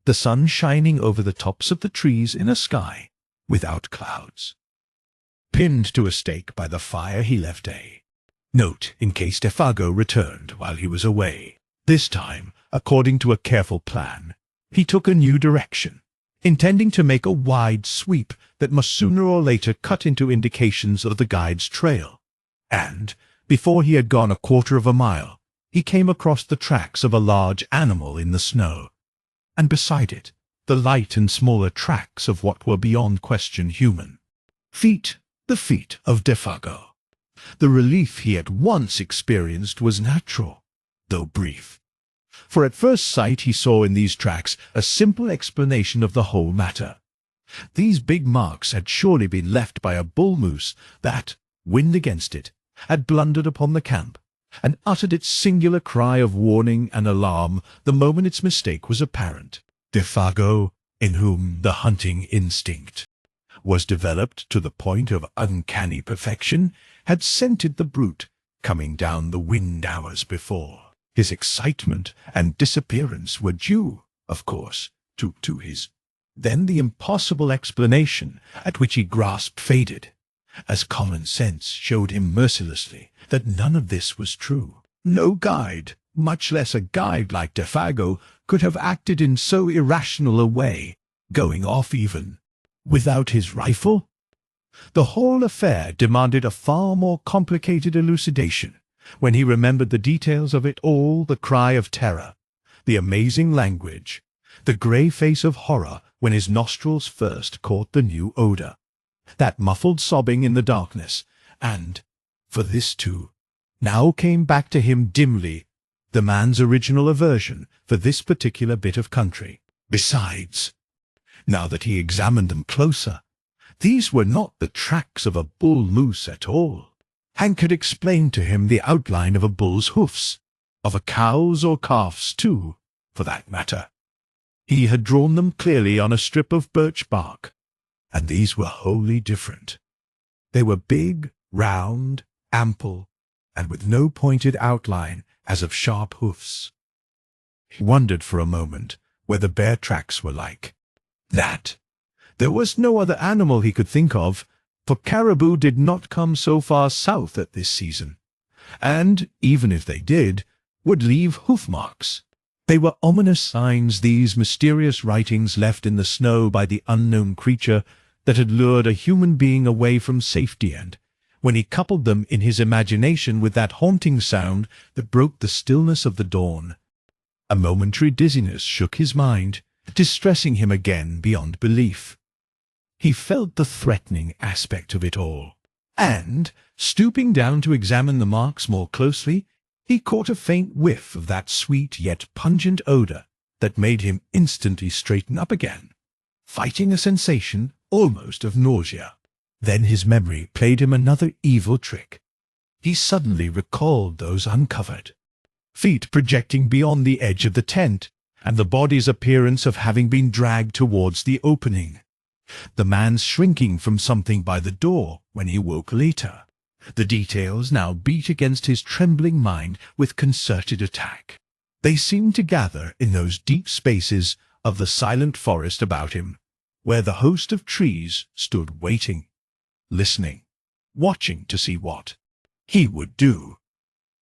the sun shining over the tops of the trees in a sky without clouds. Pinned to a stake by the fire, he left a note in case Defago returned while he was away. This time, according to a careful plan, he took a new direction, intending to make a wide sweep that must sooner or later cut into indications of the guide's trail. And, before he had gone a quarter of a mile, he came across the tracks of a large animal in the snow, and beside it, the light and smaller tracks of what were beyond question human feet, the feet of Defago. The relief he at once experienced was natural, though brief. For at first sight he saw in these tracks a simple explanation of the whole matter. These big marks had surely been left by a bull moose that, wind against it, had blundered upon the camp, and uttered its singular cry of warning and alarm the moment its mistake was apparent. Defago, in whom the hunting instinct was developed to the point of uncanny perfection, had scented the brute coming down the wind hours before. His excitement and disappearance were due, of course, to his. Then the impossible explanation at which he grasped faded, as common sense showed him mercilessly that none of this was true. No guide, much less a guide like Defago, could have acted in so irrational a way, going off even without his rifle. The whole affair demanded a far more complicated elucidation. When he remembered the details of it all, the cry of terror, the amazing language, the grey face of horror when his nostrils first caught the new odour, that muffled sobbing in the darkness, and, for this too, now came back to him dimly the man's original aversion for this particular bit of country. Besides, now that he examined them closer, these were not the tracks of a bull moose at all. Hank had explained to him the outline of a bull's hoofs, of a cow's or calf's too, for that matter. He had drawn them clearly on a strip of birch bark, and these were wholly different. They were big, round, ample, and with no pointed outline as of sharp hoofs. He wondered for a moment whether bear tracks were like that. There was no other animal he could think of, for caribou did not come so far south at this season, and, even if they did, would leave hoof marks. They were ominous signs, these mysterious writings left in the snow by the unknown creature that had lured a human being away from safety, and, when he coupled them in his imagination with that haunting sound that broke the stillness of the dawn, a momentary dizziness shook his mind, distressing him again beyond belief. He felt the threatening aspect of it all, and, stooping down to examine the marks more closely, he caught a faint whiff of that sweet yet pungent odour that made him instantly straighten up again, fighting a sensation almost of nausea. Then his memory played him another evil trick. He suddenly recalled those uncovered feet projecting beyond the edge of the tent, and the body's appearance of having been dragged towards the opening. The man shrinking from something by the door when he woke later. The details now beat against his trembling mind with concerted attack. They seemed to gather in those deep spaces of the silent forest about him, where the host of trees stood waiting, listening, watching to see what he would do.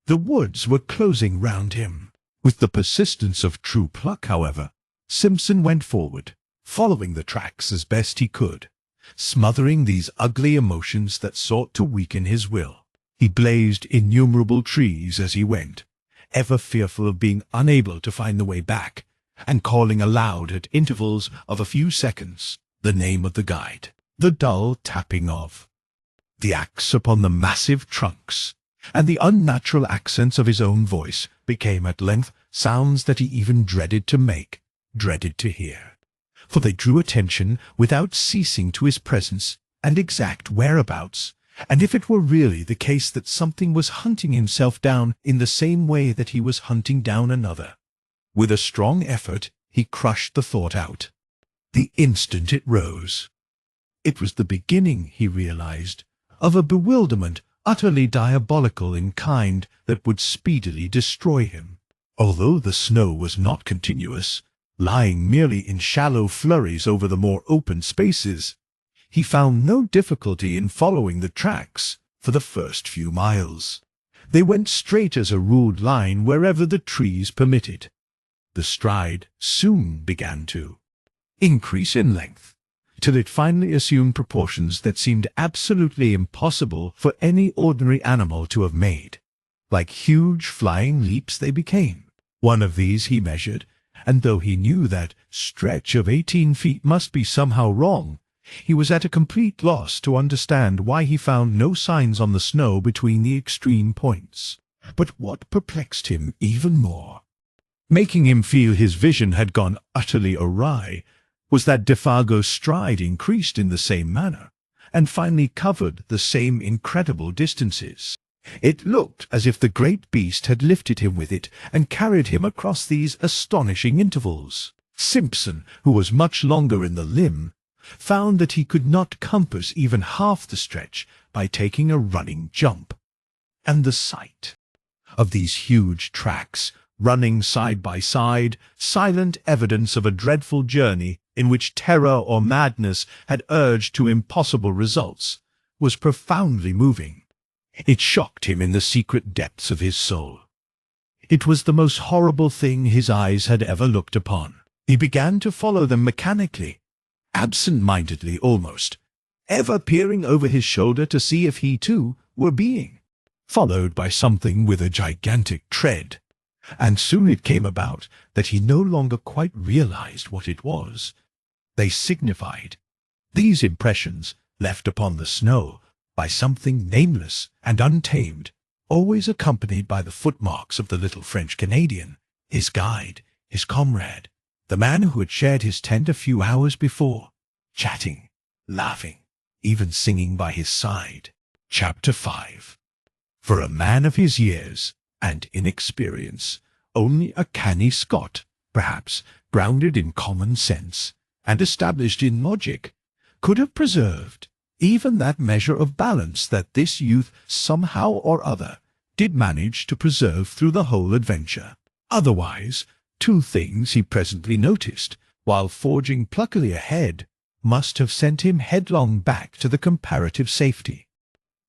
The woods were closing round him. With the persistence of true pluck, however, Simpson went forward, following the tracks as best he could, smothering these ugly emotions that sought to weaken his will. He blazed innumerable trees as he went, ever fearful of being unable to find the way back, and calling aloud at intervals of a few seconds the name of the guide. The dull tapping of the axe upon the massive trunks, and the unnatural accents of his own voice became at length sounds that he even dreaded to make, dreaded to hear, for they drew attention without ceasing to his presence and exact whereabouts, and if it were really the case that something was hunting himself down in the same way that he was hunting down another. With a strong effort he crushed the thought out. The instant it rose, it was the beginning, he realized, of a bewilderment utterly diabolical in kind that would speedily destroy him. Although the snow was not continuous, lying merely in shallow flurries over the more open spaces, he found no difficulty in following the tracks for the first few miles. They went straight as a ruled line wherever the trees permitted. The stride soon began to increase in length, till it finally assumed proportions that seemed absolutely impossible for any ordinary animal to have made. Like huge flying leaps they became. One of these he measured, and though he knew that stretch of 18 feet must be somehow wrong, he was at a complete loss to understand why he found no signs on the snow between the extreme points. But what perplexed him even more, making him feel his vision had gone utterly awry, was that Defago's stride increased in the same manner, and finally covered the same incredible distances. It looked as if the great beast had lifted him with it and carried him across these astonishing intervals. Simpson, who was much longer in the limb, found that he could not compass even half the stretch by taking a running jump. And the sight of these huge tracks, running side by side, silent evidence of a dreadful journey in which terror or madness had urged to impossible results, was profoundly moving. It shocked him in the secret depths of his soul. It was the most horrible thing his eyes had ever looked upon. He began to follow them mechanically, absent-mindedly almost, ever peering over his shoulder to see if he too were being followed by something with a gigantic tread. And soon it came about that he no longer quite realized what it was. They signified, these impressions left upon the snow by something nameless and untamed, always accompanied by the footmarks of the little French Canadian, his guide, his comrade, the man who had shared his tent a few hours before, chatting, laughing, even singing by his side. Chapter 5. For a man of his years and inexperience, only a canny Scot, perhaps grounded in common sense and established in logic, could have preserved even that measure of balance that this youth somehow or other did manage to preserve through the whole adventure. Otherwise, two things he presently noticed, while forging pluckily ahead, must have sent him headlong back to the comparative safety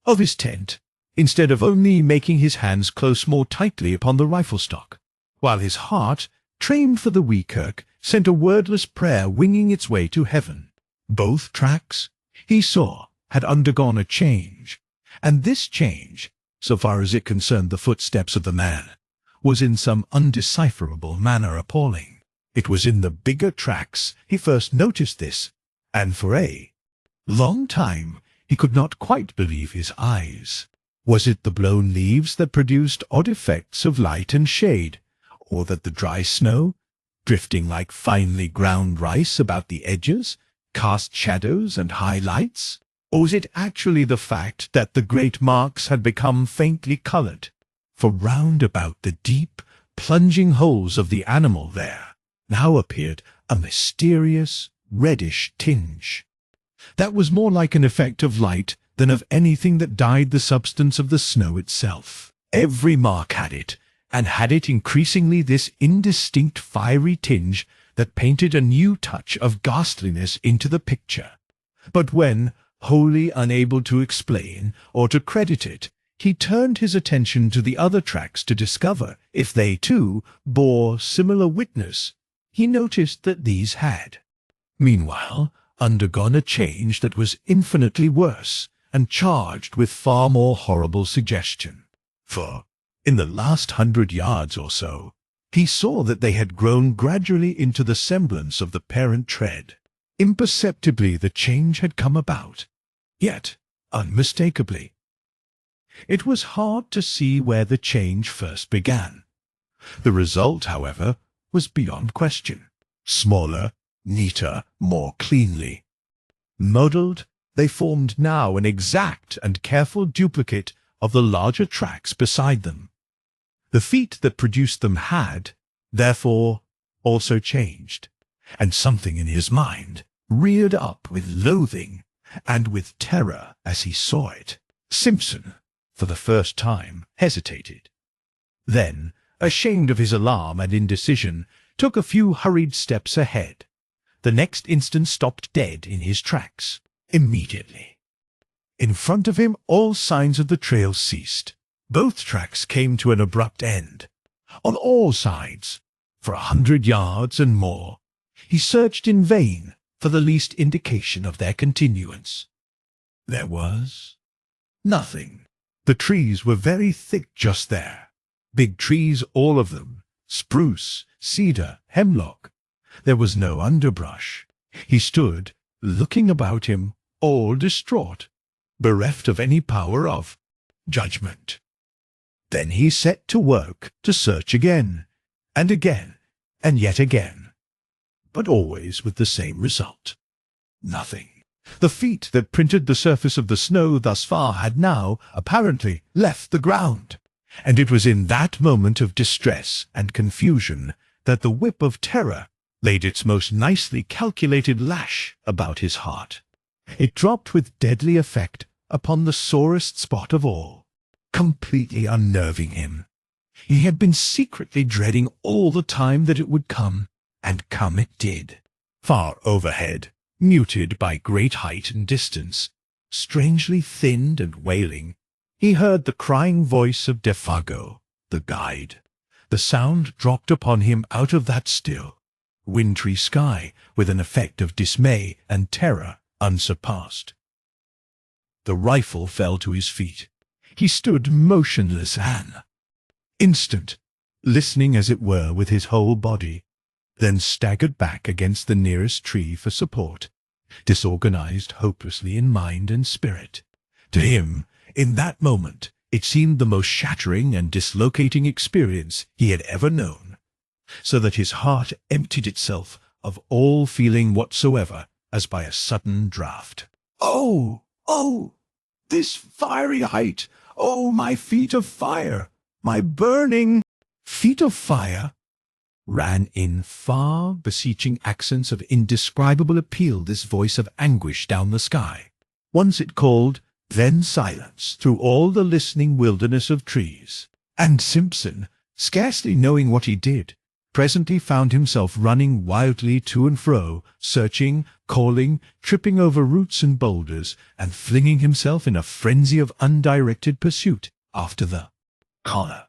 of his tent, instead of only making his hands close more tightly upon the rifle-stock, while his heart, trained for the wee-kirk, sent a wordless prayer winging its way to heaven. Both tracks, he saw, had undergone a change, and this change, so far as it concerned the footsteps of the man, was in some undecipherable manner appalling. It was in the bigger tracks he first noticed this, and for a long time he could not quite believe his eyes. Was it the blown leaves that produced odd effects of light and shade, or that the dry snow, drifting like finely ground rice about the edges, cast shadows and high lights? Or was it actually the fact that the great marks had become faintly coloured? For round about the deep, plunging holes of the animal there now appeared a mysterious, reddish tinge, that was more like an effect of light than of anything that dyed the substance of the snow itself. Every mark had it, and had it increasingly this indistinct fiery tinge that painted a new touch of ghastliness into the picture. But when, wholly unable to explain or to credit it, he turned his attention to the other tracks to discover if they too bore similar witness, he noticed that these had, meanwhile, undergone a change that was infinitely worse and charged with far more horrible suggestion. For, in the last 100 yards or so, he saw that they had grown gradually into the semblance of the parent tread. Imperceptibly the change had come about, yet unmistakably. It was hard to see where the change first began. The result, however, was beyond question. Smaller, neater, more cleanly modelled, they formed now an exact and careful duplicate of the larger tracks beside them. The feet that produced them had, therefore, also changed, and something in his mind reared up with loathing and with terror as he saw it. Simpson, for the first time, hesitated. Then, ashamed of his alarm and indecision, took a few hurried steps ahead. The next instant stopped dead in his tracks. Immediately, in front of him, all signs of the trail ceased. Both tracks came to an abrupt end. On all sides, for 100 yards and more, he searched in vain for the least indication of their continuance. There was nothing. The trees were very thick just there. Big trees, all of them. Spruce, cedar, hemlock. There was no underbrush. He stood, looking about him, all distraught, bereft of any power of judgment. Then he set to work to search again, and yet again, but always with the same result. Nothing. The feet that printed the surface of the snow thus far had now, apparently, left the ground, and it was in that moment of distress and confusion that the whip of terror laid its most nicely calculated lash about his heart. It dropped with deadly effect upon the sorest spot of all, completely unnerving him. He had been secretly dreading all the time that it would come, and come it did. Far overhead, muted by great height and distance, strangely thinned and wailing, he heard the crying voice of Defago, the guide. The sound dropped upon him out of that still, wintry sky with an effect of dismay and terror unsurpassed. The rifle fell to his feet. He stood motionless an instant, listening as it were with his whole body, then staggered back against the nearest tree for support, disorganized hopelessly in mind and spirit. To him, in that moment, it seemed the most shattering and dislocating experience he had ever known, so that his heart emptied itself of all feeling whatsoever as by a sudden draught. "Oh, oh, this fiery height! Oh, my feet of fire! My burning feet of fire!" ran in far, beseeching accents of indescribable appeal this voice of anguish down the sky. Once it called, then silence through all the listening wilderness of trees. And Simpson, scarcely knowing what he did, presently found himself running wildly to and fro, searching, calling, tripping over roots and boulders, and flinging himself in a frenzy of undirected pursuit after the collar.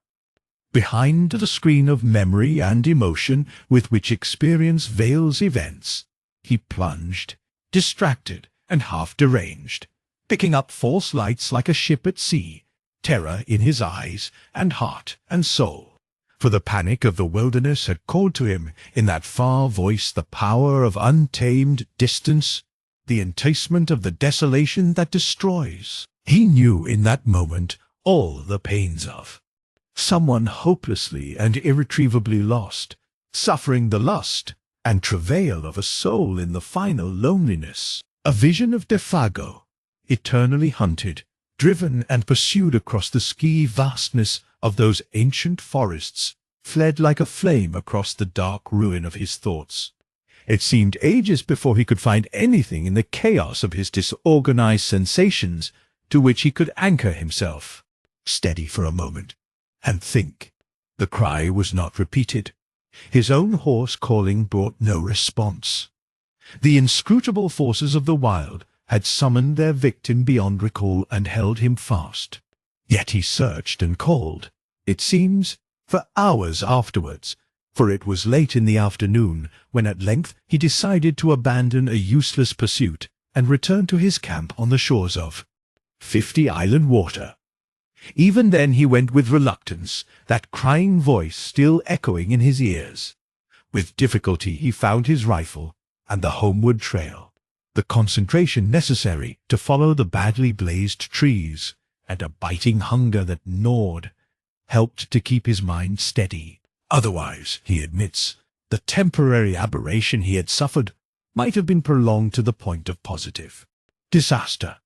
Behind the screen of memory and emotion with which experience veils events, he plunged, distracted and half deranged, picking up false lights like a ship at sea, terror in his eyes and heart and soul. For the panic of the wilderness had called to him in that far voice the power of untamed distance, the enticement of the desolation that destroys. He knew in that moment all the pains of someone hopelessly and irretrievably lost, suffering the lust and travail of a soul in the final loneliness. A vision of Defago, eternally hunted, driven and pursued across the ski vastness of those ancient forests, fled like a flame across the dark ruin of his thoughts. It seemed ages before he could find anything in the chaos of his disorganized sensations to which he could anchor himself, steady for a moment, and think. The cry was not repeated. His own hoarse calling brought no response. The inscrutable forces of the wild had summoned their victim beyond recall and held him fast. Yet he searched and called, it seems, for hours afterwards, for it was late in the afternoon when at length he decided to abandon a useless pursuit and return to his camp on the shores of 50 Island Water. Even then he went with reluctance, that crying voice still echoing in his ears. With difficulty he found his rifle and the homeward trail. The concentration necessary to follow the badly blazed trees, and a biting hunger that gnawed, helped to keep his mind steady. Otherwise, he admits, the temporary aberration he had suffered might have been prolonged to the point of positive disaster.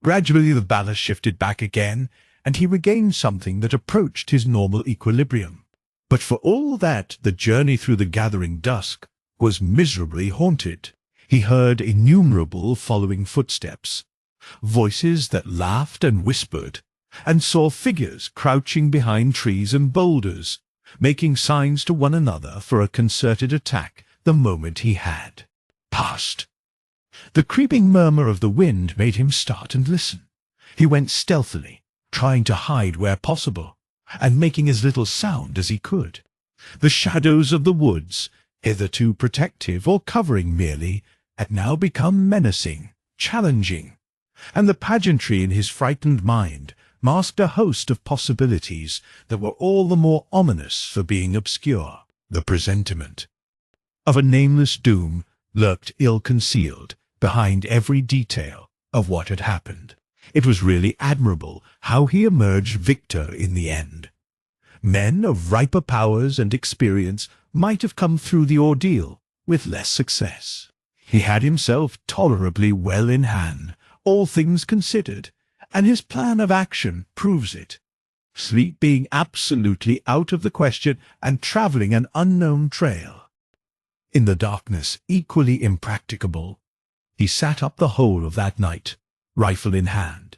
Gradually the ballast shifted back again, and he regained something that approached his normal equilibrium. But for all that, the journey through the gathering dusk was miserably haunted. He heard innumerable following footsteps, voices that laughed and whispered, and saw figures crouching behind trees and boulders, making signs to one another for a concerted attack the moment he had passed. The creeping murmur of the wind made him start and listen. He went stealthily, trying to hide where possible, and making as little sound as he could. The shadows of the woods, hitherto protective or covering merely, had now become menacing, challenging, and the pageantry in his frightened mind masked a host of possibilities that were all the more ominous for being obscure. The presentiment of a nameless doom lurked ill-concealed behind every detail of what had happened. It was really admirable how he emerged victor in the end. Men of riper powers and experience might have come through the ordeal with less success. He had himself tolerably well in hand, all things considered, and his plan of action proves it. Sleep being absolutely out of the question and travelling an unknown trail. In the darkness equally impracticable, he sat up the whole of that night, rifle in hand,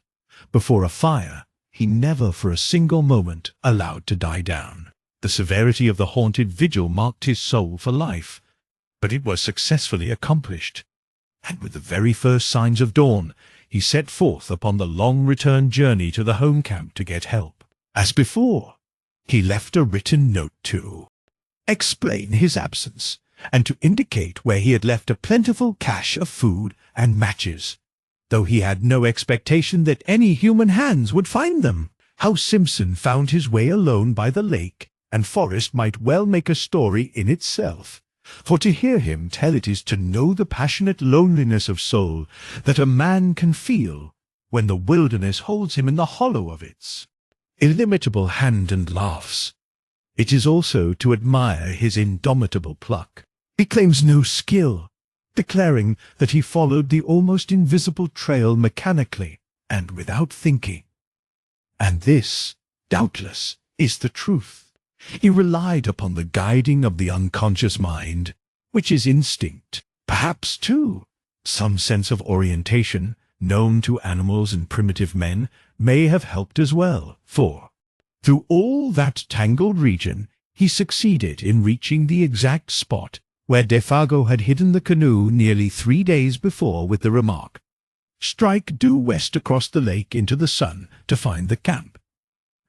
before a fire he never for a single moment allowed to die down. The severity of the haunted vigil marked his soul for life, but it was successfully accomplished, and with the very first signs of dawn he set forth upon the long return journey to the home camp to get help. As before, he left a written note to explain his absence, and to indicate where he had left a plentiful cache of food and matches, though he had no expectation that any human hands would find them. How Simpson found his way alone by the lake and forest might well make a story in itself. For to hear him tell it is to know the passionate loneliness of soul that a man can feel when the wilderness holds him in the hollow of its illimitable hand and laughs. It is also to admire his indomitable pluck. He claims no skill, declaring that he followed the almost invisible trail mechanically and without thinking. And this, doubtless, is the truth. He relied upon the guiding of the unconscious mind, which is instinct, perhaps, too. Some sense of orientation, known to animals and primitive men, may have helped as well, for through all that tangled region he succeeded in reaching the exact spot where Defago had hidden the canoe nearly 3 days before with the remark, "Strike due west across the lake into the sun to find the camp."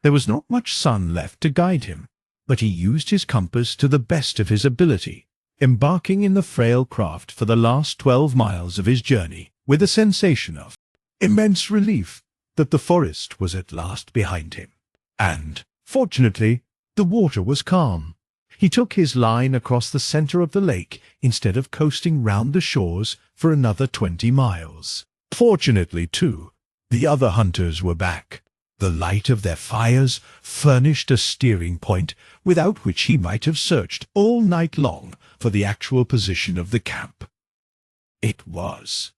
There was not much sun left to guide him, but he used his compass to the best of his ability, embarking in the frail craft for the last 12 miles of his journey with a sensation of immense relief that the forest was at last behind him. And, fortunately, the water was calm. He took his line across the center of the lake instead of coasting round the shores for another 20 miles. Fortunately, too, the other hunters were back. The light of their fires furnished a steering point without which he might have searched all night long for the actual position of the camp. It was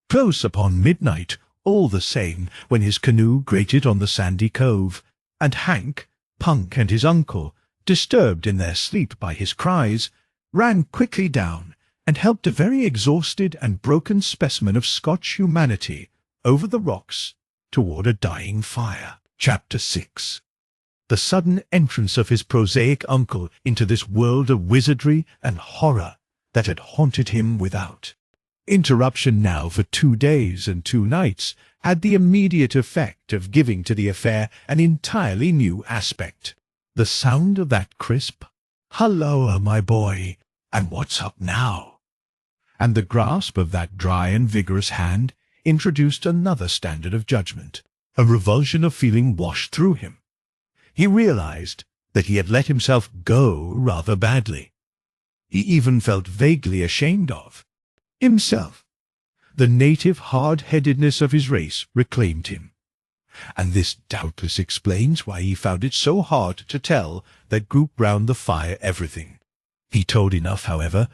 close upon midnight, all the same, when his canoe grated on the sandy cove, and Hank, Punk, and his uncle, disturbed in their sleep by his cries, ran quickly down and helped a very exhausted and broken specimen of Scotch humanity over the rocks toward a dying fire. Chapter 6. The sudden entrance of his prosaic uncle into this world of wizardry and horror that had haunted him without interruption now for 2 days and 2 nights had the immediate effect of giving to the affair an entirely new aspect. The sound of that crisp, "Halloa, my boy, and what's up now?" and the grasp of that dry and vigorous hand introduced another standard of judgment. A revulsion of feeling washed through him. He realized that he had let himself go rather badly. He even felt vaguely ashamed of himself. The native hard-headedness of his race reclaimed him, and this doubtless explains why he found it so hard to tell that group round the fire everything. He told enough, however,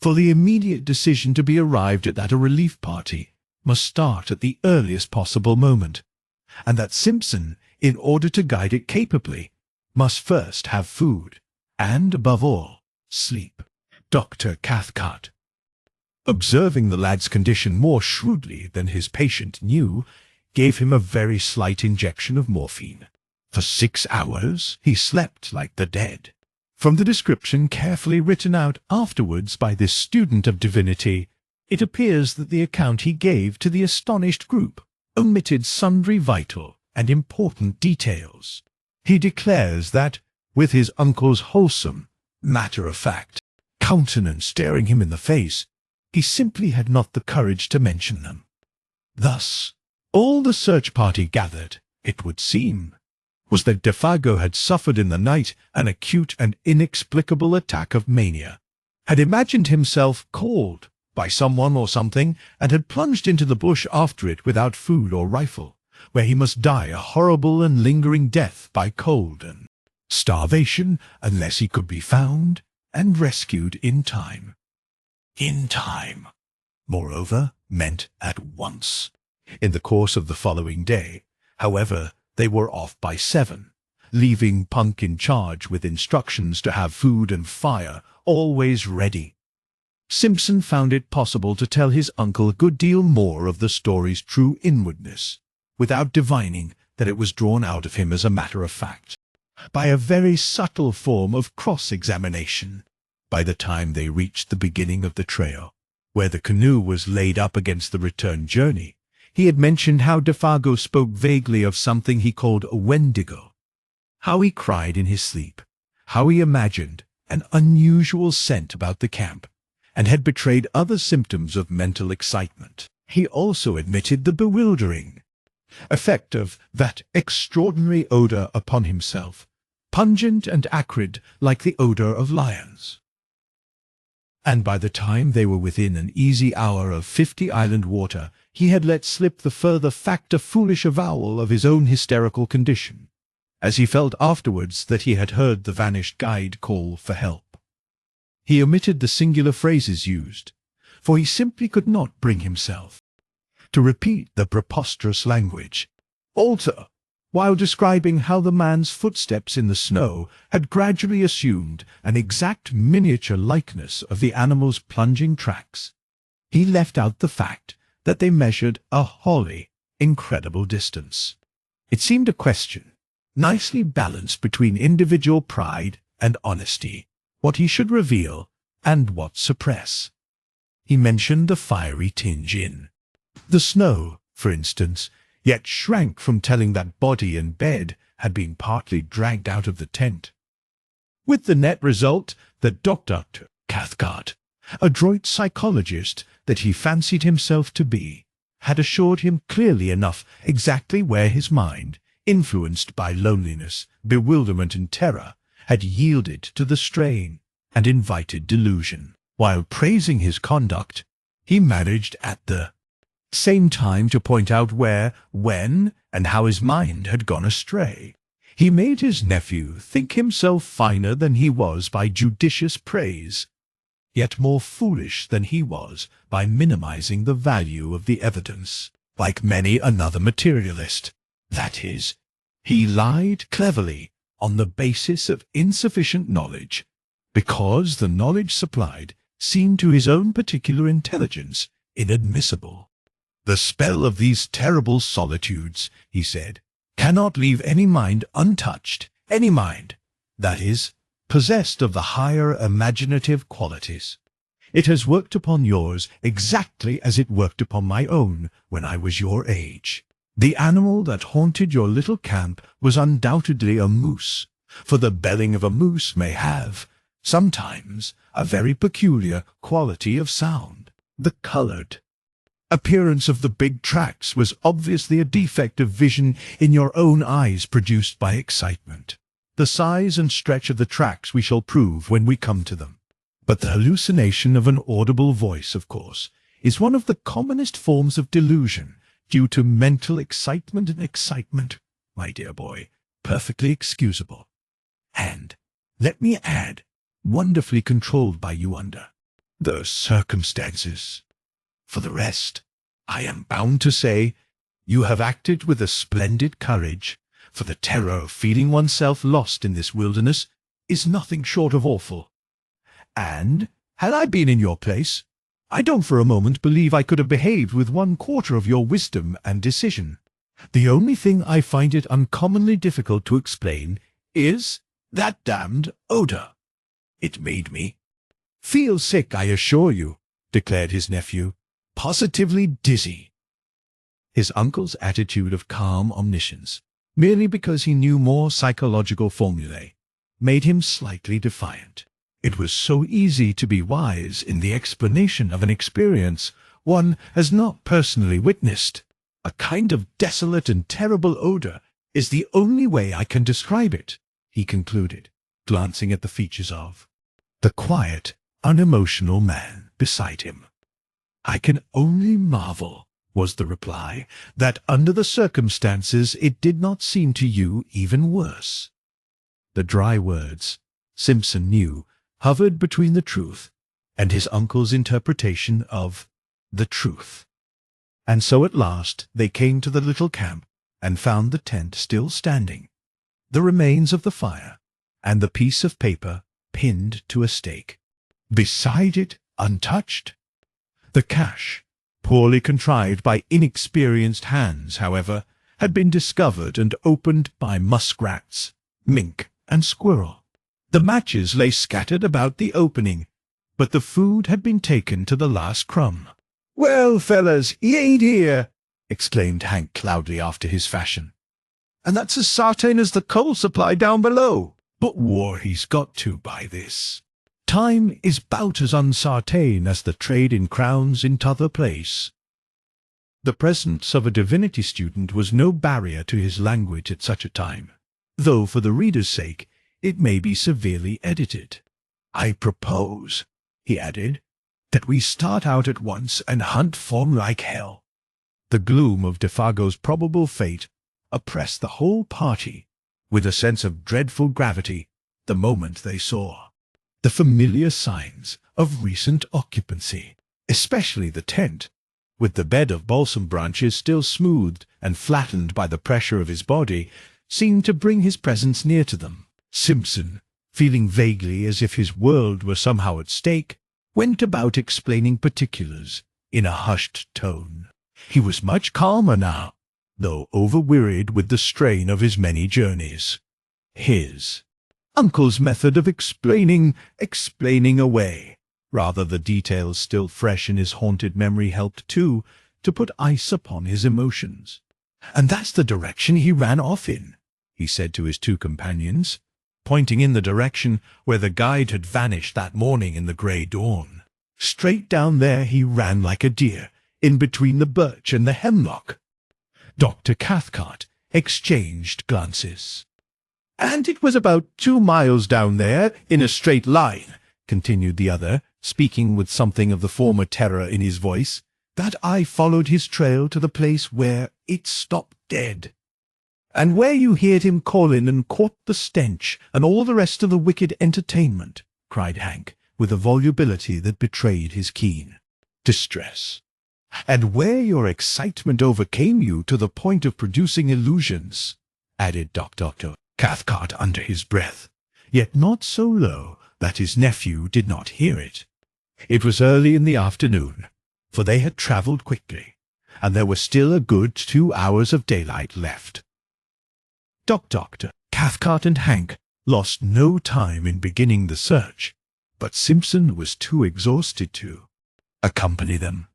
for the immediate decision to be arrived at that a relief party must start at the earliest possible moment, and that Simpson, in order to guide it capably, must first have food, and, above all, sleep. Dr. Cathcart, observing the lad's condition more shrewdly than his patient knew, gave him a very slight injection of morphine. For 6 hours he slept like the dead. From the description carefully written out afterwards by this student of divinity, it appears that the account he gave to the astonished group omitted sundry vital and important details. He declares that, with his uncle's wholesome, matter-of-fact countenance staring him in the face, he simply had not the courage to mention them. Thus, all the search party gathered, it would seem, was that Defago had suffered in the night an acute and inexplicable attack of mania, had imagined himself called by someone or something, and had plunged into the bush after it without food or rifle, where he must die a horrible and lingering death by cold and starvation unless he could be found and rescued in time. In time, moreover, meant at once. In the course of the following day, however, they were off by 7, leaving Punk in charge with instructions to have food and fire always ready. Simpson found it possible to tell his uncle a good deal more of the story's true inwardness, without divining that it was drawn out of him as a matter of fact, by a very subtle form of cross-examination. By the time they reached the beginning of the trail, where the canoe was laid up against the return journey, he had mentioned how Defago spoke vaguely of something he called a Wendigo, how he cried in his sleep, how he imagined an unusual scent about the camp, and had betrayed other symptoms of mental excitement. He also admitted the bewildering effect of that extraordinary odor upon himself, pungent and acrid like the odor of lions. And by the time they were within an easy hour of 50 Island Water, he had let slip the further fact, a foolish avowal of his own hysterical condition, as he felt afterwards that he had heard the vanished guide call for help. He omitted the singular phrases used, for he simply could not bring himself to repeat the preposterous language. Also, while describing how the man's footsteps in the snow had gradually assumed an exact miniature likeness of the animal's plunging tracks, he left out the fact that they measured a wholly incredible distance. It seemed a question, nicely balanced between individual pride and honesty, what he should reveal and what suppress. He mentioned the fiery tinge in the snow, for instance, yet shrank from telling that body and bed had been partly dragged out of the tent, with the net result that Dr. Cathcart, adroit psychologist that he fancied himself to be, had assured him clearly enough exactly where his mind, influenced by loneliness, bewilderment and terror, had yielded to the strain and invited delusion. While praising his conduct, he managed at the same time to point out where, when, and how his mind had gone astray. He made his nephew think himself finer than he was by judicious praise, yet more foolish than he was by minimizing the value of the evidence. Like many another materialist, that is, he lied cleverly on the basis of insufficient knowledge, because the knowledge supplied seemed to his own particular intelligence inadmissible. "The spell of these terrible solitudes," he said, "cannot leave any mind untouched, any mind, that is, possessed of the higher imaginative qualities. It has worked upon yours exactly as it worked upon my own when I was your age. The animal that haunted your little camp was undoubtedly a moose, for the belling of a moose may have, sometimes, a very peculiar quality of sound. The colored appearance of the big tracks was obviously a defect of vision in your own eyes produced by excitement. The size and stretch of the tracks we shall prove when we come to them. But the hallucination of an audible voice, of course, is one of the commonest forms of delusion due to mental excitement, and excitement, my dear boy, perfectly excusable. And, let me add, wonderfully controlled by you under the circumstances. For the rest, I am bound to say, you have acted with a splendid courage, for the terror of feeling oneself lost in this wilderness is nothing short of awful. And, had I been in your place, I don't for a moment believe I could have behaved with 1/4 of your wisdom and decision. The only thing I find it uncommonly difficult to explain is that damned odor. It made me feel sick, I assure you," declared his nephew, "positively dizzy." His uncle's attitude of calm omniscience, merely because he knew more psychological formulae, made him slightly defiant. It was so easy to be wise in the explanation of an experience one has not personally witnessed. "A kind of desolate and terrible odor is the only way I can describe it," he concluded, glancing at the features of the quiet, unemotional man beside him. "I can only marvel," was the reply, "that under the circumstances it did not seem to you even worse." The dry words, Simpson knew, hovered between the truth and his uncle's interpretation of the truth. And so at last they came to the little camp and found the tent still standing, the remains of the fire, and the piece of paper pinned to a stake. Beside it, untouched, the cache, poorly contrived by inexperienced hands, however, had been discovered and opened by muskrats, mink, and squirrel. The matches lay scattered about the opening, but the food had been taken to the last crumb. "Well, fellas, he ain't here," exclaimed Hank loudly after his fashion. "And that's as sartain as the coal supply down below. But war he's got to by this time is 'bout as unsartain as the trade in crowns in t'other place." The presence of a divinity student was no barrier to his language at such a time, though for the reader's sake it may be severely edited. I propose," he added, "that we start out at once and hunt form like hell." The gloom of Defago's probable fate oppressed the whole party with a sense of dreadful gravity the moment they saw the familiar signs of recent occupancy, especially the tent, with the bed of balsam branches still smoothed and flattened by the pressure of his body, seemed to bring his presence near to them. Simpson, feeling vaguely as if his world were somehow at stake, went about explaining particulars in a hushed tone. He was much calmer now, though overwearied with the strain of his many journeys. His uncle's method of explaining away, rather the details still fresh in his haunted memory, helped too to put ice upon his emotions. "And that's the direction he ran off in," he said to his two companions, pointing in the direction where the guide had vanished that morning in the grey dawn. "Straight down there he ran like a deer, in between the birch and the hemlock." Dr. Cathcart exchanged glances. "And it was about 2 miles down there, in a straight line," continued the other, speaking with something of the former terror in his voice, "that I followed his trail to the place where it stopped dead. And where you heard him calling and caught the stench and all the rest of the wicked entertainment," cried Hank, with a volubility that betrayed his keen distress. "And where your excitement overcame you to the point of producing illusions," added Dr. Cathcart under his breath, yet not so low that his nephew did not hear it. It was early in the afternoon, for they had travelled quickly, and there was still a good 2 hours of daylight left. Dr. Cathcart and Hank lost no time in beginning the search, but Simpson was too exhausted to accompany them.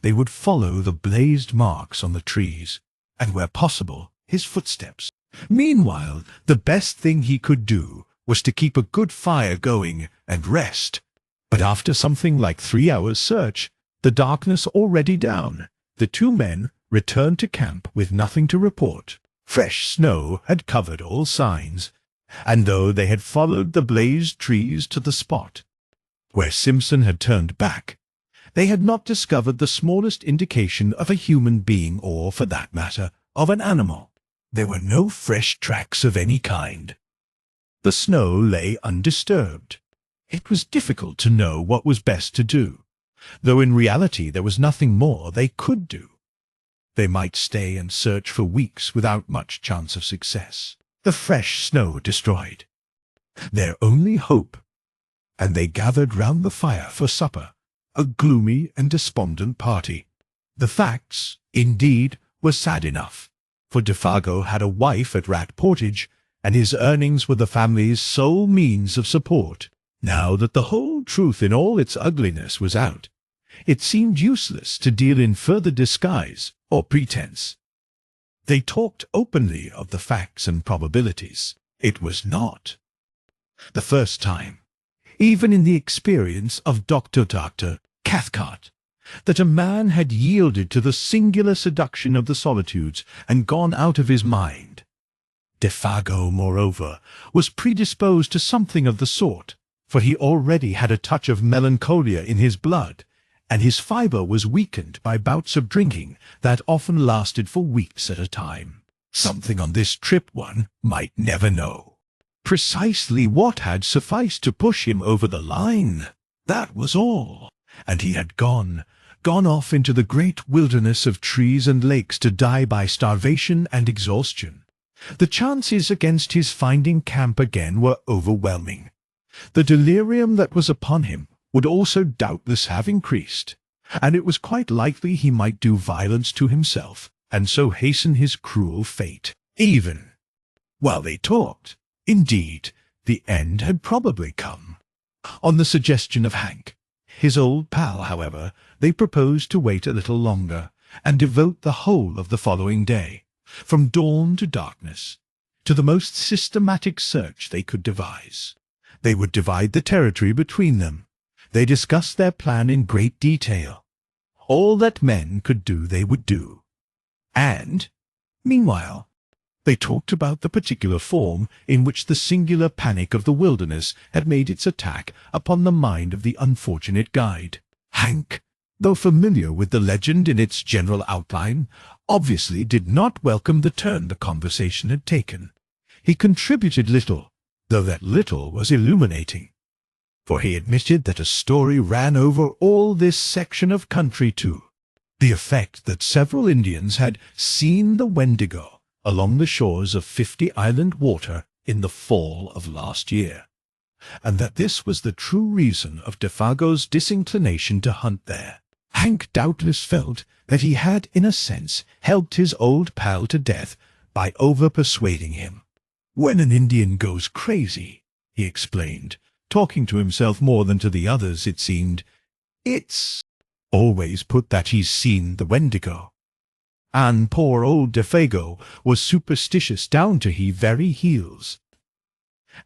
They would follow the blazed marks on the trees, and where possible his footsteps. Meanwhile, the best thing he could do was to keep a good fire going and rest. But after something like 3 hours' search, the darkness already down, the two men returned to camp with nothing to report. Fresh snow had covered all signs, and though they had followed the blazed trees to the spot where Simpson had turned back, they had not discovered the smallest indication of a human being or, for that matter, of an animal. There were no fresh tracks of any kind. The snow lay undisturbed. It was difficult to know what was best to do, though in reality there was nothing more they could do. They might stay and search for weeks without much chance of success, the fresh snow destroyed their only hope, and they gathered round the fire for supper, a gloomy and despondent party. The facts, indeed, were sad enough, for Defago had a wife at Rat Portage, and his earnings were the family's sole means of support. Now that the whole truth in all its ugliness was out, it seemed useless to deal in further disguise or pretense. They talked openly of the facts and probabilities. It was not the first time, even in the experience of Dr. Cathcart, that a man had yielded to the singular seduction of the solitudes and gone out of his mind. Defago, moreover, was predisposed to something of the sort, for he already had a touch of melancholia in his blood, and his fibre was weakened by bouts of drinking that often lasted for weeks at a time. Something on this trip one might never know. Precisely what had sufficed to push him over the line, that was all, and he had gone off into the great wilderness of trees and lakes to die by starvation and exhaustion. The chances against his finding camp again were overwhelming. The delirium that was upon him would also doubtless have increased, and it was quite likely he might do violence to himself, and so hasten his cruel fate. Even while they talked, indeed, the end had probably come. On the suggestion of Hank, his old pal, however, they proposed to wait a little longer, and devote the whole of the following day, from dawn to darkness, to the most systematic search they could devise. They would divide the territory between them. They discussed their plan in great detail. All that men could do they would do. And, meanwhile, They talked about the particular form in which the singular panic of the wilderness had made its attack upon the mind of the unfortunate guide. Hank, though familiar with the legend in its general outline, obviously did not welcome the turn the conversation had taken. He contributed little, though that little was illuminating, for he admitted that a story ran over all this section of country too. The effect that several Indians had seen the Wendigo along the shores of 50 Island Water in the fall of last year, and that this was the true reason of Defago's disinclination to hunt there. Hank doubtless felt that he had, in a sense, helped his old pal to death by over-persuading him. "When an Indian goes crazy," he explained, talking to himself more than to the others, it seemed, "it's always put that he's seen the Wendigo." And poor old Defago was superstitious down to his very heels.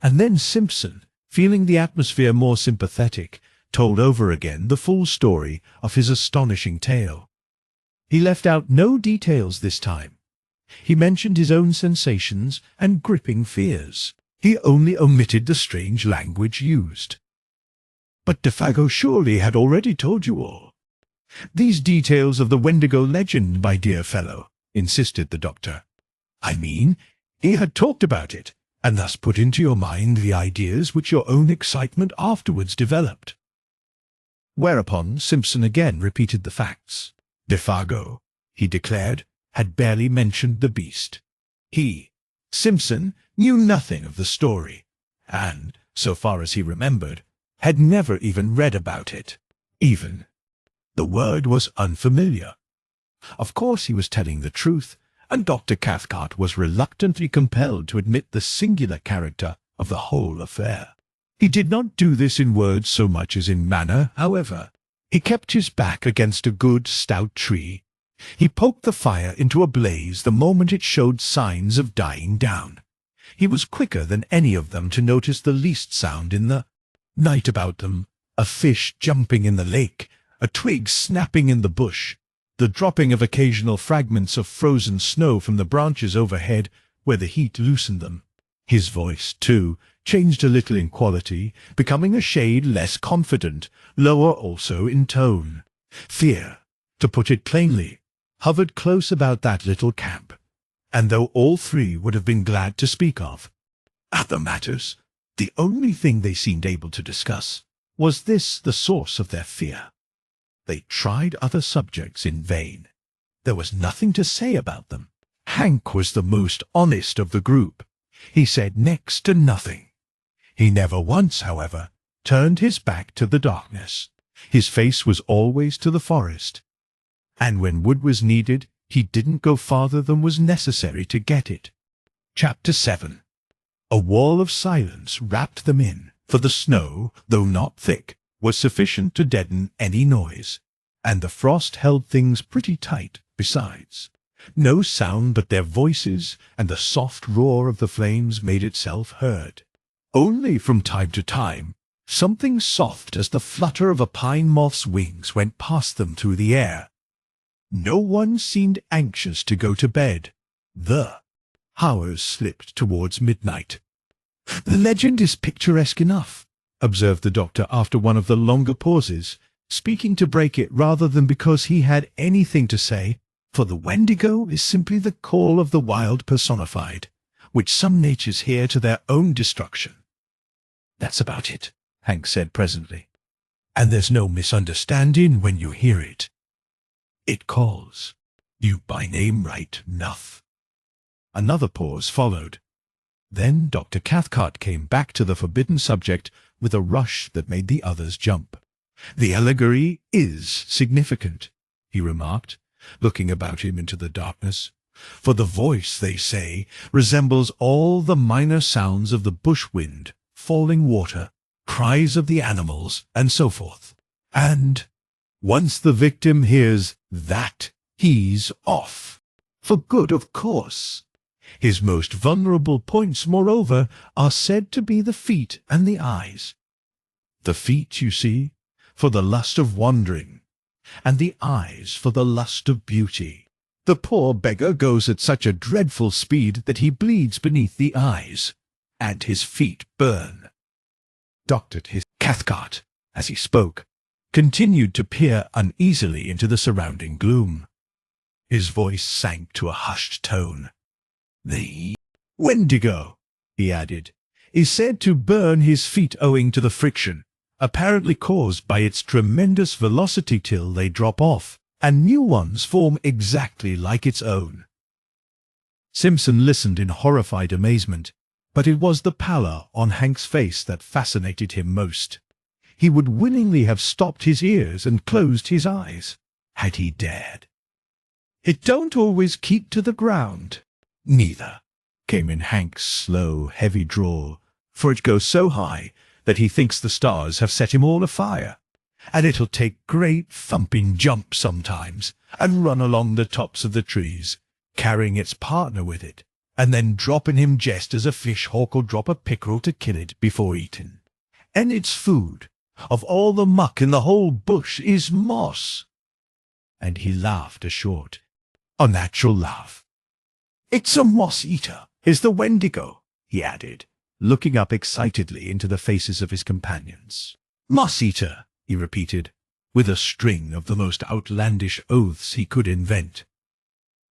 And then Simpson, feeling the atmosphere more sympathetic, told over again the full story of his astonishing tale. He left out no details this time. He mentioned his own sensations and gripping fears. He only omitted the strange language used. "But Defago surely had already told you all these details of the Wendigo legend, my dear fellow," insisted the doctor. "I mean, he had talked about it, and thus put into your mind the ideas which your own excitement afterwards developed." Whereupon Simpson again repeated the facts. Defago, he declared, had barely mentioned the beast. He, Simpson, knew nothing of the story, and, so far as he remembered, had never even read about it. Even the word was unfamiliar. Of course he was telling the truth, and Dr. Cathcart was reluctantly compelled to admit the singular character of the whole affair. He did not do this in words so much as in manner, however. He kept his back against a good, stout tree. He poked the fire into a blaze the moment it showed signs of dying down. He was quicker than any of them to notice the least sound in the night about them, a fish jumping in the lake, a twig snapping in the bush, the dropping of occasional fragments of frozen snow from the branches overhead where the heat loosened them. His voice, too, changed a little in quality, becoming a shade less confident, lower also in tone. Fear, to put it plainly, hovered close about that little camp, and though all three would have been glad to speak of other matters, the only thing they seemed able to discuss was this, the source of their fear. They tried other subjects in vain. There was nothing to say about them. Hank was the most honest of the group. He said next to nothing. He never once, however, turned his back to the darkness. His face was always to the forest, and when wood was needed, he didn't go farther than was necessary to get it. Chapter 7. A wall of silence wrapped them in, for the snow, though not thick, was sufficient to deaden any noise, and the frost held things pretty tight besides. No sound but their voices and the soft roar of the flames made itself heard. Only from time to time, something soft as the flutter of a pine moth's wings went past them through the air. No one seemed anxious to go to bed. The hours slipped towards midnight. "The legend is picturesque enough," observed the doctor after one of the longer pauses, speaking to break it rather than because he had anything to say, for the Wendigo is simply the call of the wild personified, which some natures hear to their own destruction. "That's about it," Hank said presently. "And there's no misunderstanding when you hear it. It calls you by name right enough." Another pause followed. Then Dr. Cathcart came back to the forbidden subject with a rush that made the others jump. "The allegory is significant," he remarked, looking about him into the darkness, "for the voice, they say, resembles all the minor sounds of the bush wind, falling water, cries of the animals, and so forth. And once the victim hears that, he's off. For good, of course. His most vulnerable points, moreover, are said to be the feet and the eyes. The feet, you see, for the lust of wandering, and the eyes for the lust of beauty. The poor beggar goes at such a dreadful speed that he bleeds beneath the eyes, and his feet burn. Doctored his Cathcart, as he spoke, continued to peer uneasily into the surrounding gloom. His voice sank to a hushed tone. The Wendigo, he added, is said to burn his feet owing to the friction, apparently caused by its tremendous velocity till they drop off, and new ones form exactly like its own. Simpson listened in horrified amazement, but it was the pallor on Hank's face that fascinated him most. He would willingly have stopped his ears and closed his eyes, had he dared. "It don't always keep to the ground." "Neither," came in Hank's slow, heavy drawl, "for it goes so high that he thinks the stars have set him all afire. And it'll take great thumping jumps sometimes, and run along the tops of the trees, carrying its partner with it, and then dropping him just as a fish hawk'll drop a pickerel to kill it before eating. And its food, of all the muck in the whole bush, is moss." And he laughed a short, unnatural laugh. "It's a moss-eater, is the Wendigo," he added, looking up excitedly into the faces of his companions. "Moss-eater," he repeated, with a string of the most outlandish oaths he could invent.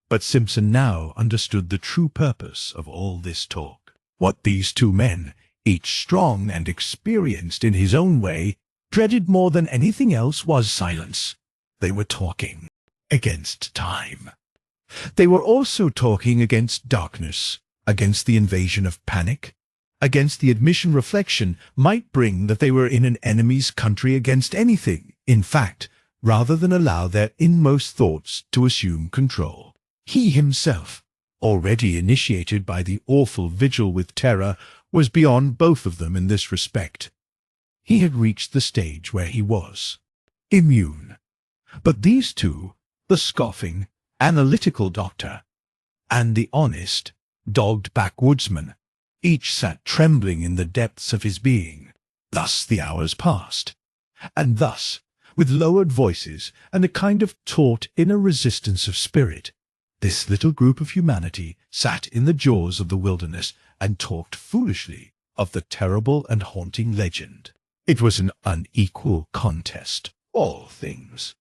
But Simpson now understood the true purpose of all this talk. What these two men, each strong and experienced in his own way, dreaded more than anything else was silence. They were talking against time. They were also talking against darkness, against the invasion of panic, against the admission reflection might bring that they were in an enemy's country, against anything, in fact, rather than allow their inmost thoughts to assume control. He himself, already initiated by the awful vigil with terror, was beyond both of them in this respect. He had reached the stage where he was immune. But these two, the scoffing, analytical doctor, and the honest, dogged backwoodsman, each sat trembling in the depths of his being. Thus the hours passed, and thus, with lowered voices and a kind of taut inner resistance of spirit, this little group of humanity sat in the jaws of the wilderness and talked foolishly of the terrible and haunting legend. It was an unequal contest, all things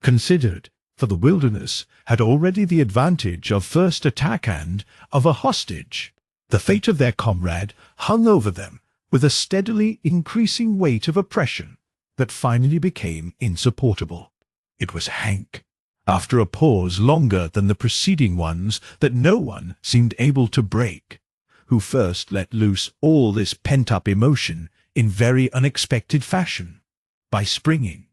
considered, for the wilderness had already the advantage of first attack and of a hostage. The fate of their comrade hung over them with a steadily increasing weight of oppression that finally became insupportable. It was Hank, after a pause longer than the preceding ones that no one seemed able to break, who first let loose all this pent-up emotion in very unexpected fashion, by springing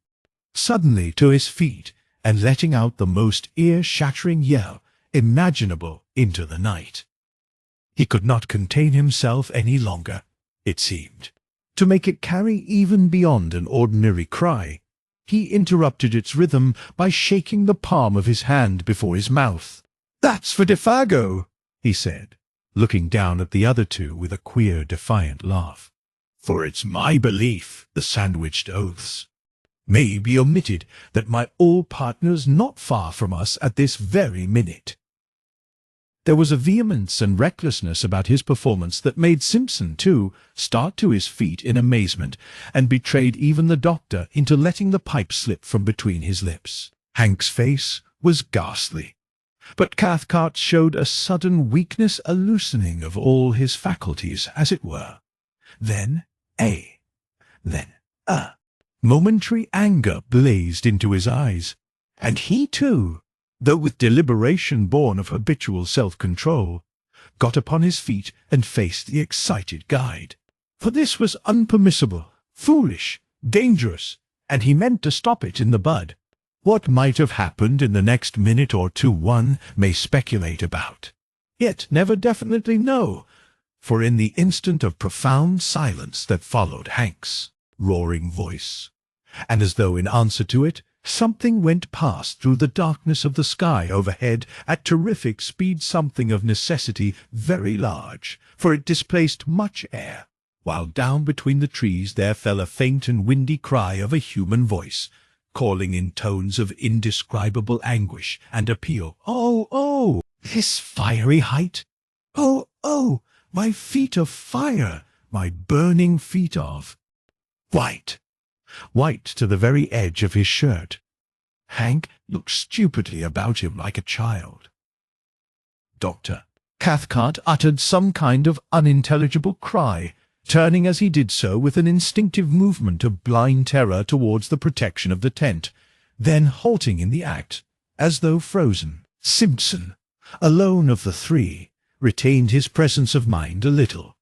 suddenly to his feet and letting out the most ear-shattering yell imaginable into the night. He could not contain himself any longer, it seemed. To make it carry even beyond an ordinary cry, he interrupted its rhythm by shaking the palm of his hand before his mouth. "That's for Defago," he said, looking down at the other two with a queer, defiant laugh. "For it's my belief," the sandwiched oaths, "may be omitted that my old partner's not far from us at this very minute." There was a vehemence and recklessness about his performance that made Simpson, too, start to his feet in amazement, and betrayed even the doctor into letting the pipe slip from between his lips. Hank's face was ghastly, but Cathcart showed a sudden weakness, a loosening of all his faculties, as it were. Then a momentary anger blazed into his eyes, and he, too, though with deliberation born of habitual self-control, got upon his feet and faced the excited guide. For this was unpermissible, foolish, dangerous, and he meant to stop it in the bud. What might have happened in the next minute or two one may speculate about, yet never definitely know, for in the instant of profound silence that followed Hank's roaring voice, and as though in answer to it, something went past through the darkness of the sky overhead at terrific speed, something of necessity very large, for it displaced much air, while down between the trees there fell a faint and windy cry of a human voice, calling in tones of indescribable anguish and appeal. "Oh, oh, this fiery height! Oh, oh, my feet of fire, my burning feet of—" White, white to the very edge of his shirt. Hank looked stupidly about him like a child. Dr. Cathcart uttered some kind of unintelligible cry, turning as he did so with an instinctive movement of blind terror towards the protection of the tent, then halting in the act, as though frozen. Simpson, alone of the three, retained his presence of mind a little.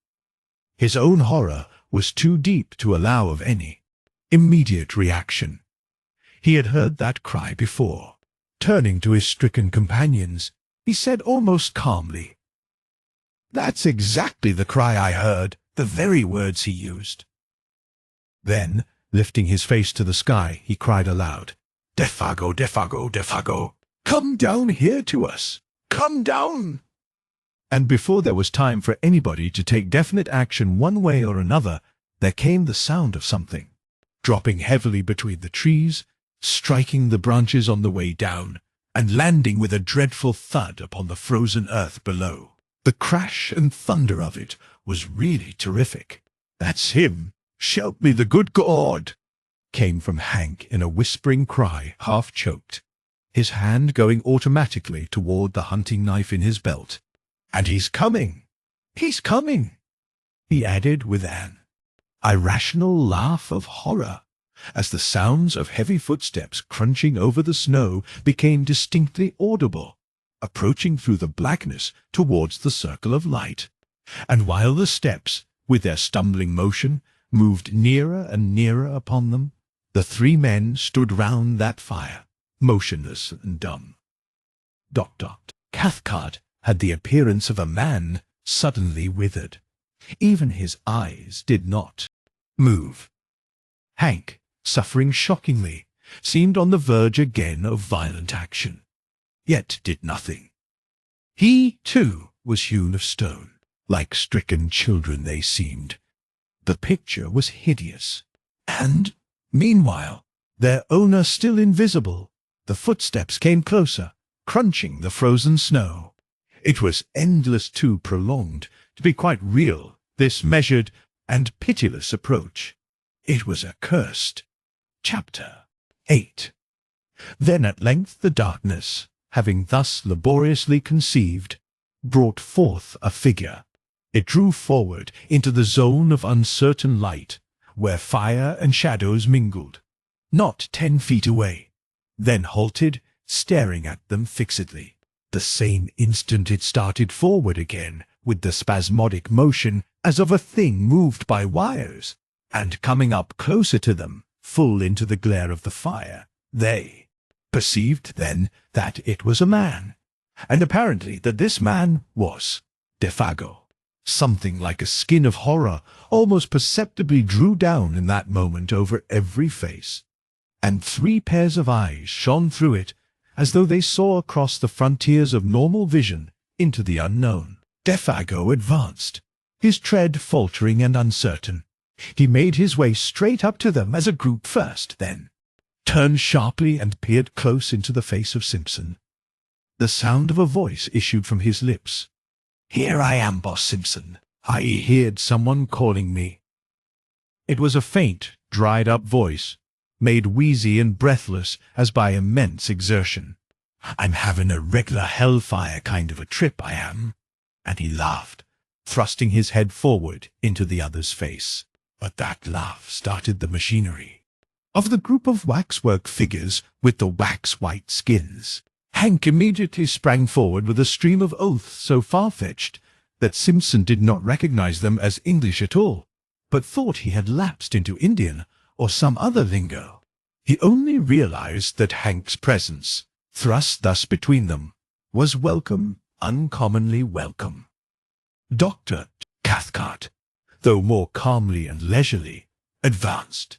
His own horror was too deep to allow of any immediate reaction. He had heard that cry before. Turning to his stricken companions, he said almost calmly, "That's exactly the cry I heard, the very words he used." Then, lifting his face to the sky, he cried aloud, "Defago, Defago, Defago! Come down here to us! Come down!" And before there was time for anybody to take definite action one way or another, there came the sound of something dropping heavily between the trees, striking the branches on the way down, and landing with a dreadful thud upon the frozen earth below. The crash and thunder of it was really terrific. "That's him! Shelp me the good God!" came from Hank in a whispering cry, half-choked, his hand going automatically toward the hunting knife in his belt. "And he's coming! He's coming!" he added with an irrational laugh of horror, as the sounds of heavy footsteps crunching over the snow became distinctly audible, approaching through the blackness towards the circle of light. And while the steps, with their stumbling motion, moved nearer and nearer upon them, the three men stood round that fire, motionless and dumb. Dr. Cathcart had the appearance of a man suddenly withered. Even his eyes did not move. Hank, suffering shockingly, seemed on the verge again of violent action, yet did nothing. He, too, was hewn of stone. Like stricken children they seemed. The picture was hideous. And, meanwhile, their owner still invisible, the footsteps came closer, crunching the frozen snow. It was endless, too prolonged, to be quite real, this measured and pitiless approach. It was accursed. Chapter 8. Then at length the darkness, having thus laboriously conceived, brought forth a figure. It drew forward into the zone of uncertain light, where fire and shadows mingled, not 10 feet away, then halted, staring at them fixedly. The same instant it started forward again, with the spasmodic motion as of a thing moved by wires, and coming up closer to them, full into the glare of the fire, they perceived then that it was a man, and apparently that this man was Defago. Something like a skin of horror almost perceptibly drew down in that moment over every face, and 3 pairs of eyes shone through it as though they saw across the frontiers of normal vision into the unknown. Defago advanced, his tread faltering and uncertain. He made his way straight up to them as a group first, then turned sharply and peered close into the face of Simpson. The sound of a voice issued from his lips. "Here I am, Boss Simpson. I heard someone calling me." It was a faint, dried-up voice, made wheezy and breathless as by immense exertion. "I'm having a regular hellfire kind of a trip, I am." And he laughed, thrusting his head forward into the other's face. But that laugh started the machinery of the group of waxwork figures with the wax-white skins. Hank immediately sprang forward with a stream of oaths so far-fetched that Simpson did not recognize them as English at all, but thought he had lapsed into Indian or some other lingo. He only realized that Hank's presence, thrust thus between them, was welcome, uncommonly welcome. Dr. Cathcart, though more calmly and leisurely, advanced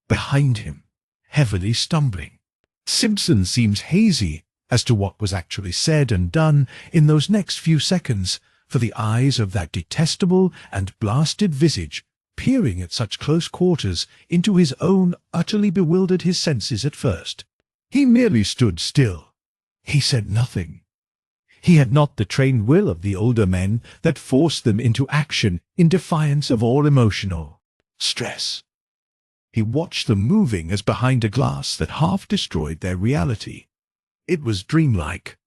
behind him, heavily stumbling. Simpson seems hazy as to what was actually said and done in those next few seconds, for the eyes of that detestable and blasted visage peering at such close quarters into his own utterly bewildered his senses at first. He merely stood still. He said nothing. He had not the trained will of the older men that forced them into action in defiance of all emotional stress. He watched them moving as behind a glass that half destroyed their reality. It was dreamlike,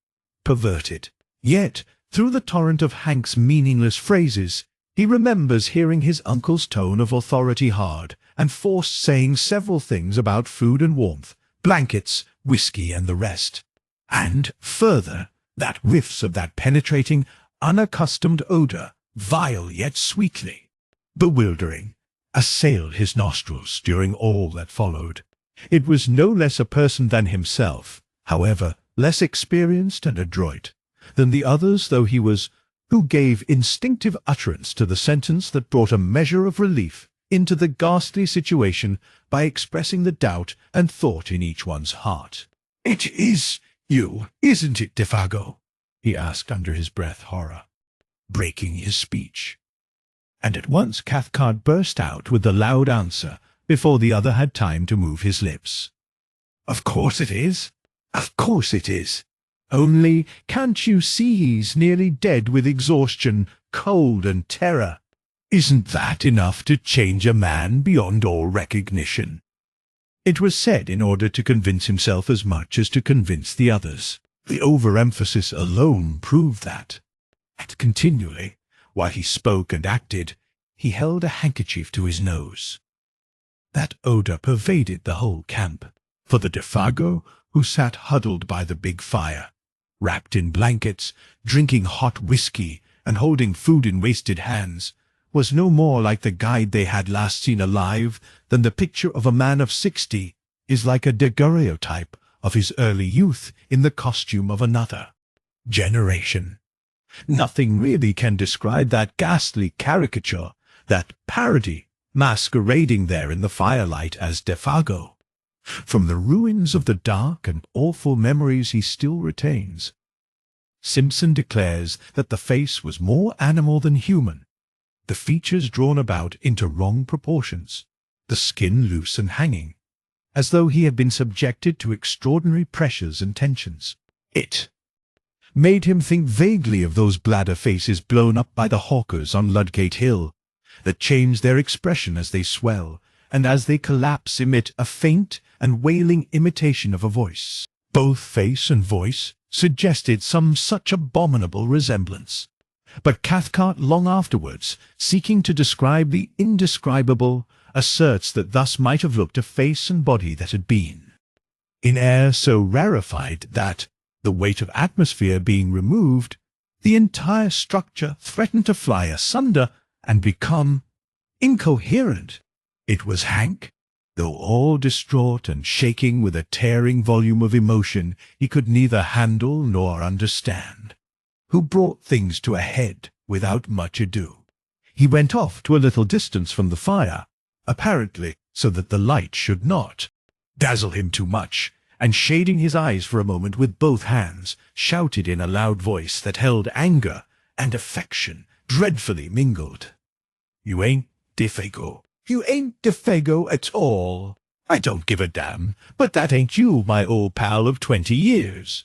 perverted. Yet, through the torrent of Hank's meaningless phrases, he remembers hearing his uncle's tone of authority hard and forced, saying several things about food and warmth, blankets, whiskey, and the rest. And, further, that whiffs of that penetrating, unaccustomed odor, vile yet sweetly bewildering, assailed his nostrils during all that followed. It was no less a person than himself, however, less experienced and adroit than the others though he was, who gave instinctive utterance to the sentence that brought a measure of relief into the ghastly situation by expressing the doubt and thought in each one's heart. "It is you, isn't it, Defago?" he asked under his breath, horror breaking his speech. And at once Cathcart burst out with the loud answer before the other had time to move his lips. "Of course it is. Of course it is. Only, can't you see he's nearly dead with exhaustion, cold, and terror? Isn't that enough to change a man beyond all recognition?" It was said in order to convince himself as much as to convince the others. The overemphasis alone proved that. And continually, while he spoke and acted, he held a handkerchief to his nose. That odor pervaded the whole camp, for the Defago, who sat huddled by the big fire, wrapped in blankets, drinking hot whiskey, and holding food in wasted hands, was no more like the guide they had last seen alive than the picture of a man of 60 is like a daguerreotype of his early youth in the costume of another generation. Nothing really can describe that ghastly caricature, that parody, masquerading there in the firelight as Defago. From the ruins of the dark and awful memories he still retains, Simpson declares that the face was more animal than human, the features drawn about into wrong proportions, the skin loose and hanging, as though he had been subjected to extraordinary pressures and tensions. It made him think vaguely of those bladder faces blown up by the hawkers on Ludgate Hill, that change their expression as they swell, and as they collapse emit a faint and wailing imitation of a voice. Both face and voice suggested some such abominable resemblance. But Cathcart long afterwards, seeking to describe the indescribable, asserts that thus might have looked a face and body that had been in air so rarefied that, the weight of atmosphere being removed, the entire structure threatened to fly asunder and become incoherent. It was Hank, though all distraught and shaking with a tearing volume of emotion he could neither handle nor understand, who brought things to a head without much ado. He went off to a little distance from the fire, apparently so that the light should not dazzle him too much, and shading his eyes for a moment with both hands, shouted in a loud voice that held anger and affection dreadfully mingled, "You ain't Defago. You ain't Defago at all. I don't give a damn, but that ain't you, my old pal of 20 years.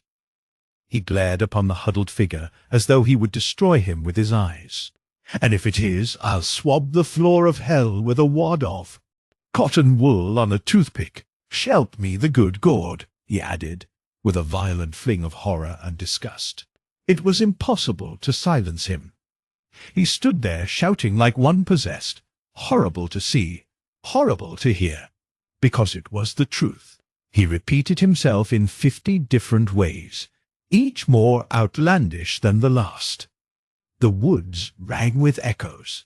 He glared upon the huddled figure as though he would destroy him with his eyes. "And if it is, I'll swab the floor of hell with a wad of cotton wool on a toothpick. Shelp me the good God," he added, with a violent fling of horror and disgust. It was impossible to silence him. He stood there shouting like one possessed, horrible to see, horrible to hear, because it was the truth. He repeated himself in 50 different ways, each more outlandish than the last. The woods rang with echoes.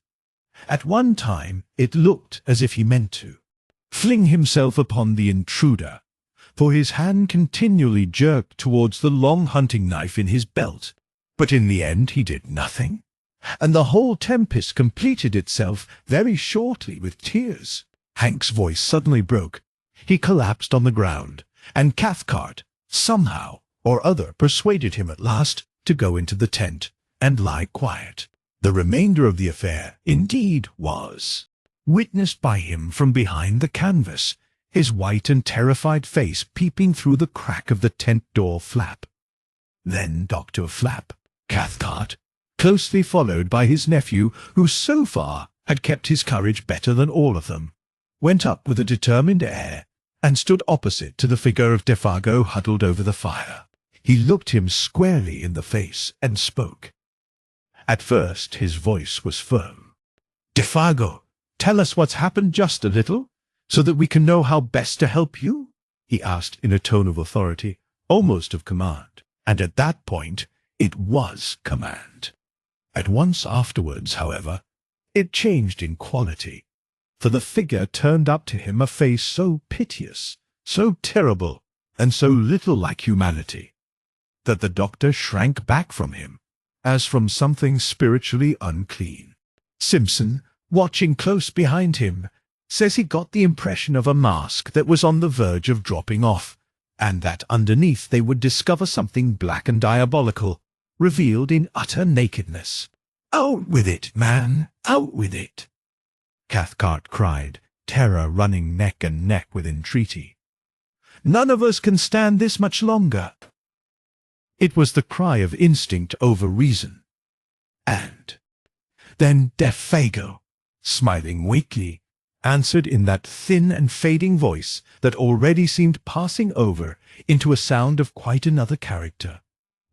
At one time it looked as if he meant to fling himself upon the intruder, for his hand continually jerked towards the long hunting knife in his belt. But in the end he did nothing, and the whole tempest completed itself very shortly with tears. Hank's voice suddenly broke. He collapsed on the ground, and Cathcart, somehow or other, persuaded him at last to go into the tent and lie quiet. The remainder of the affair, indeed, was witnessed by him from behind the canvas, his white and terrified face peeping through the crack of the tent door flap. Then Dr. Flap, Cathcart, closely followed by his nephew, who so far had kept his courage better than all of them, went up with a determined air and stood opposite to the figure of Defago huddled over the fire. He looked him squarely in the face and spoke. At first his voice was firm. "Defago, tell us what's happened just a little, so that we can know how best to help you?" he asked in a tone of authority, almost of command. And at that point it was command. At once afterwards, however, it changed in quality, for the figure turned up to him a face so piteous, so terrible, and so little like humanity, that the doctor shrank back from him, as from something spiritually unclean. Simpson, watching close behind him, says he got the impression of a mask that was on the verge of dropping off, and that underneath they would discover something black and diabolical, revealed in utter nakedness. "Out with it, man! Out with it!" Cathcart cried, terror running neck and neck with entreaty. "None of us can stand this much longer." It was the cry of instinct over reason. And then Defago, smiling weakly, answered in that thin and fading voice that already seemed passing over into a sound of quite another character.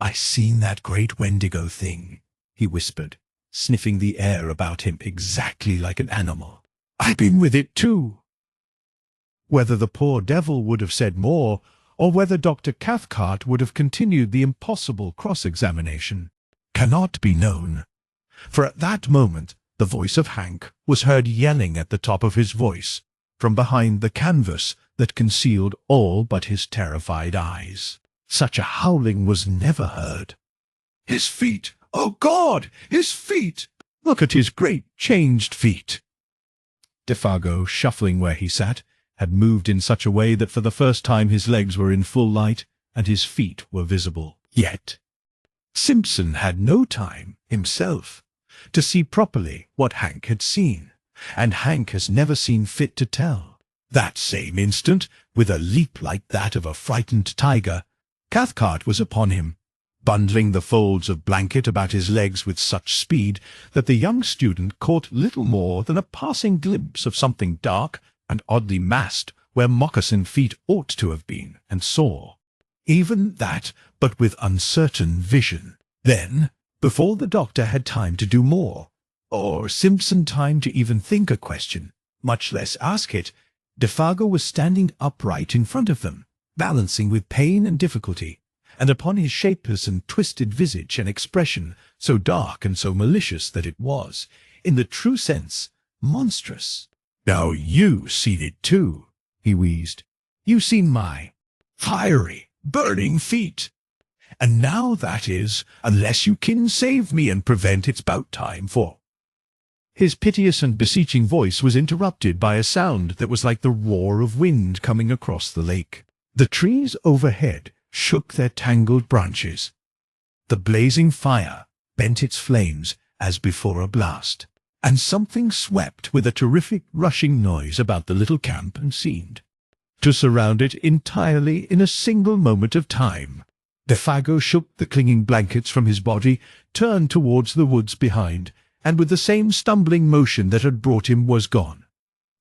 "I seen that great Wendigo thing," he whispered, sniffing the air about him exactly like an animal. "I been with it too." Whether the poor devil would have said more, or whether Dr. Cathcart would have continued the impossible cross-examination, cannot be known, for at that moment the voice of Hank was heard yelling at the top of his voice from behind the canvas that concealed all but his terrified eyes. Such a howling was never heard. "His feet! Oh God! His feet! Look at his great changed feet!" Defago, shuffling where he sat, had moved in such a way that for the first time his legs were in full light and his feet were visible. Yet Simpson had no time, himself, to see properly what Hank had seen, and Hank has never seen fit to tell. That same instant, with a leap like that of a frightened tiger, Cathcart was upon him, bundling the folds of blanket about his legs with such speed that the young student caught little more than a passing glimpse of something dark and oddly massed where moccasin feet ought to have been, and saw even that, but with uncertain vision. Then, before the doctor had time to do more, or Simpson time to even think a question, much less ask it, Defago was standing upright in front of them, balancing with pain and difficulty, and upon his shapeless and twisted visage an expression so dark and so malicious that it was, in the true sense, monstrous. "Now you seen it too," he wheezed. "You seen my fiery, burning feet. And now that is, unless you can save me and prevent it's 'bout time for—" His piteous and beseeching voice was interrupted by a sound that was like the roar of wind coming across the lake. The trees overhead shook their tangled branches. The blazing fire bent its flames as before a blast, and something swept with a terrific rushing noise about the little camp and seemed to surround it entirely in a single moment of time. Defago shook the clinging blankets from his body, turned towards the woods behind, and with the same stumbling motion that had brought him was gone.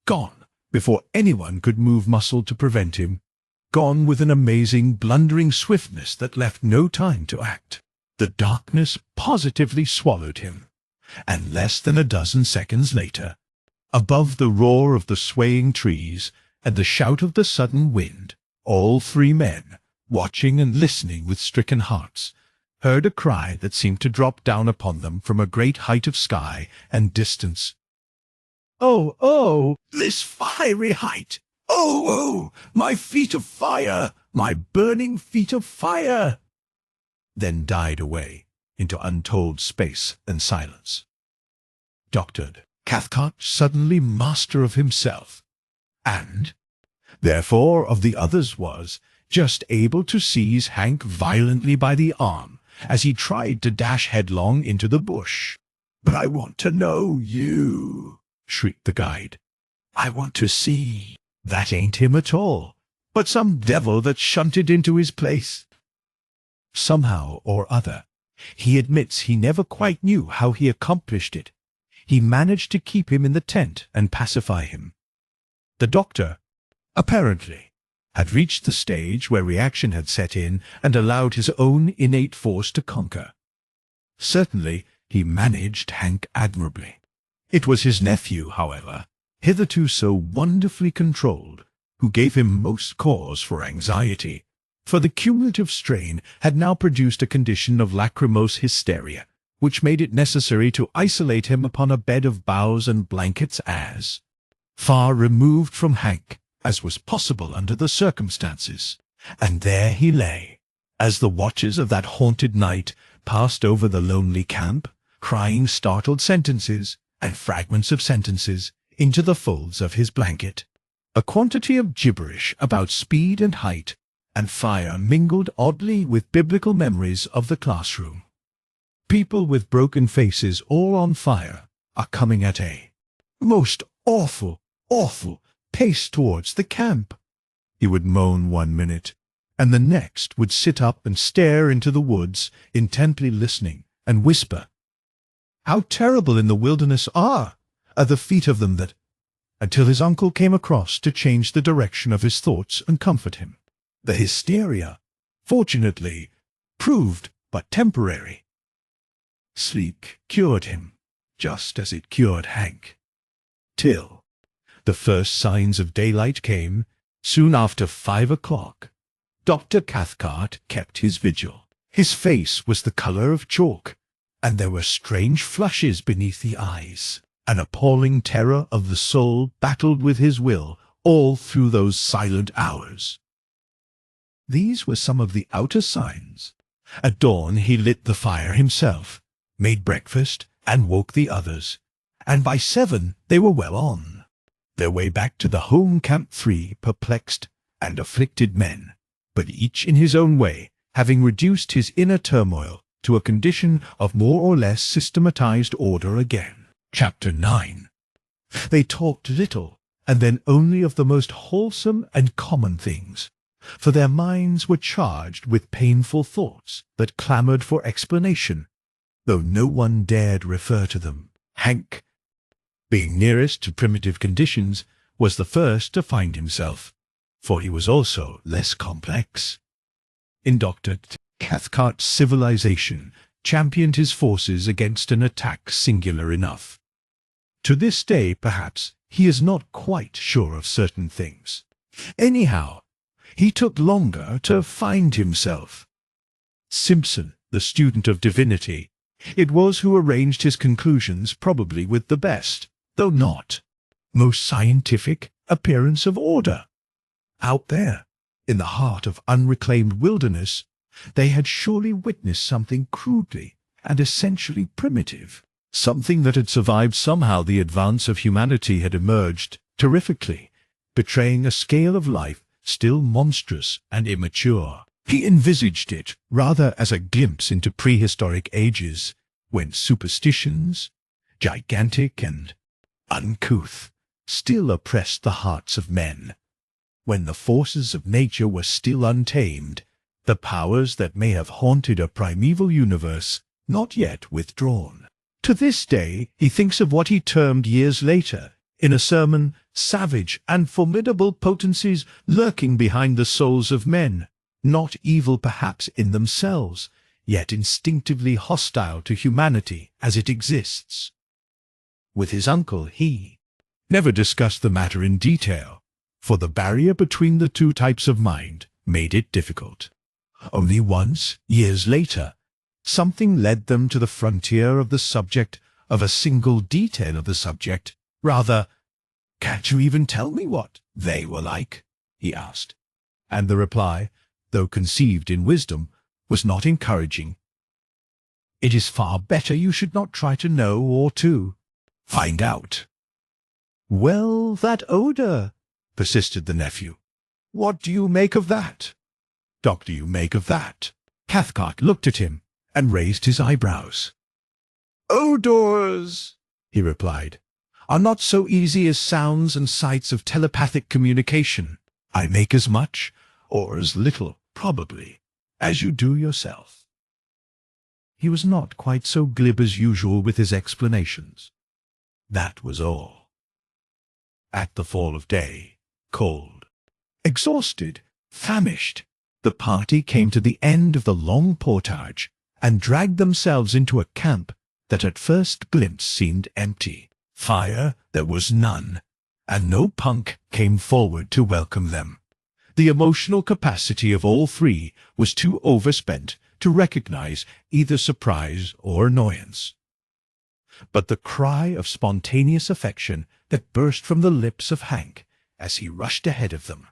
Gone before anyone could move muscle to prevent him. Gone with an amazing, blundering swiftness that left no time to act. The darkness positively swallowed him, and less than a dozen seconds later, above the roar of the swaying trees and the shout of the sudden wind, all three men, watching and listening with stricken hearts, heard a cry that seemed to drop down upon them from a great height of sky and distance. "Oh, oh, this fiery height! Oh, oh, my feet of fire, my burning feet of fire!" Then died away into untold space and silence. Dr. Cathcart suddenly master of himself, and, therefore, of the others was, just able to seize Hank violently by the arm as he tried to dash headlong into the bush. "But I want to know you," shrieked the guide. I want to see. That ain't him at all, but some devil that shunted into his place. Somehow or other, he admits he never quite knew how he accomplished it. He managed to keep him in the tent and pacify him. The doctor, apparently, had reached the stage where reaction had set in and allowed his own innate force to conquer. Certainly, he managed Hank admirably. It was his nephew, however, hitherto so wonderfully controlled, who gave him most cause for anxiety, for the cumulative strain had now produced a condition of lachrymose hysteria, which made it necessary to isolate him upon a bed of boughs and blankets as far removed from Hank as was possible under the circumstances. And there he lay, as the watches of that haunted night passed over the lonely camp, crying startled sentences and fragments of sentences into the folds of his blanket. A quantity of gibberish about speed and height and fire mingled oddly with biblical memories of the classroom. People with broken faces all on fire are coming at a most awful, awful pace towards the camp. He would moan 1 minute, and the next would sit up and stare into the woods, intently listening, and whisper, "How terrible in the wilderness are the feet of them that," until his uncle came across to change the direction of his thoughts and comfort him. The hysteria, fortunately, proved but temporary. Sleep cured him, just as it cured Hank. Till the first signs of daylight came, soon after 5 o'clock. Dr. Cathcart kept his vigil. His face was the color of chalk, and there were strange flushes beneath the eyes. An appalling terror of the soul battled with his will all through those silent hours. These were some of the outer signs. At dawn he lit the fire himself, made breakfast, and woke the others, and by 7 they were well on their way back to the home camp, 3 perplexed and afflicted men, but each in his own way having reduced his inner turmoil to a condition of more or less systematized order again. Chapter 9. They talked little, and then only of the most wholesome and common things, for their minds were charged with painful thoughts that clamoured for explanation, though no one dared refer to them. Hank, being nearest to primitive conditions, was the first to find himself, for he was also less complex. In Dr. Cathcart's civilization championed his forces against an attack singular enough. To this day, perhaps, he is not quite sure of certain things. Anyhow, he took longer to find himself. Simpson, the student of divinity, it was who arranged his conclusions probably with the best, though not most scientific, appearance of order. Out there, in the heart of unreclaimed wilderness, they had surely witnessed something crudely and essentially primitive. Something that had survived somehow the advance of humanity had emerged, terrifically, betraying a scale of life still monstrous and immature. He envisaged it rather as a glimpse into prehistoric ages, when superstitions, gigantic and uncouth, still oppressed the hearts of men, when the forces of nature were still untamed, the powers that may have haunted a primeval universe not yet withdrawn. To this day he thinks of what he termed years later, in a sermon, savage and formidable potencies lurking behind the souls of men, not evil perhaps in themselves, yet instinctively hostile to humanity as it exists. With his uncle he never discussed the matter in detail, for the barrier between the two types of mind made it difficult. Only once, years later, something led them to the frontier of the subject, of a single detail of the subject. Rather, "Can't you even tell me what they were like?" he asked. And the reply, though conceived in wisdom, was not encouraging. "It is far better you should not try to know or to find out." "Well, that odour," persisted the nephew. "What do you make of that?" "What do you make of that?" Cathcart looked at him and raised his eyebrows. "Odours," he replied, are not so easy as sounds and sights of telepathic communication. I make as much, or as little, probably, as you do yourself." He was not quite so glib as usual with his explanations. That was all. At the fall of day, cold, exhausted, famished, the party came to the end of the long portage and dragged themselves into a camp that at first glimpse seemed empty. Fire there was none, and no punk came forward to welcome them. The emotional capacity of all three was too overspent to recognize either surprise or annoyance. But the cry of spontaneous affection that burst from the lips of Hank as he rushed ahead of them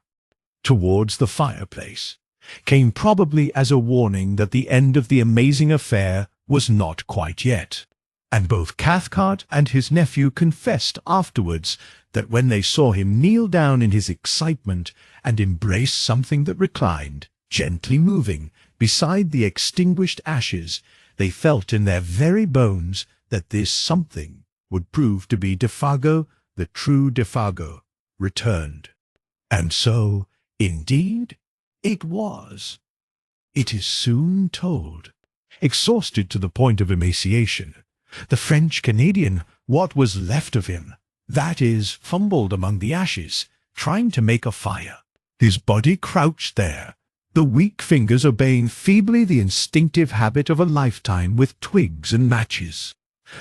towards the fireplace came probably as a warning that the end of the amazing affair was not quite yet, and both Cathcart and his nephew confessed afterwards that when they saw him kneel down in his excitement and embrace something that reclined, gently moving, beside the extinguished ashes, they felt in their very bones that this something would prove to be Defago, the true Defago, returned. And so, indeed, it was. It is soon told. Exhausted to the point of emaciation, the French-Canadian, what was left of him, that is, fumbled among the ashes, trying to make a fire. His body crouched there, the weak fingers obeying feebly the instinctive habit of a lifetime with twigs and matches.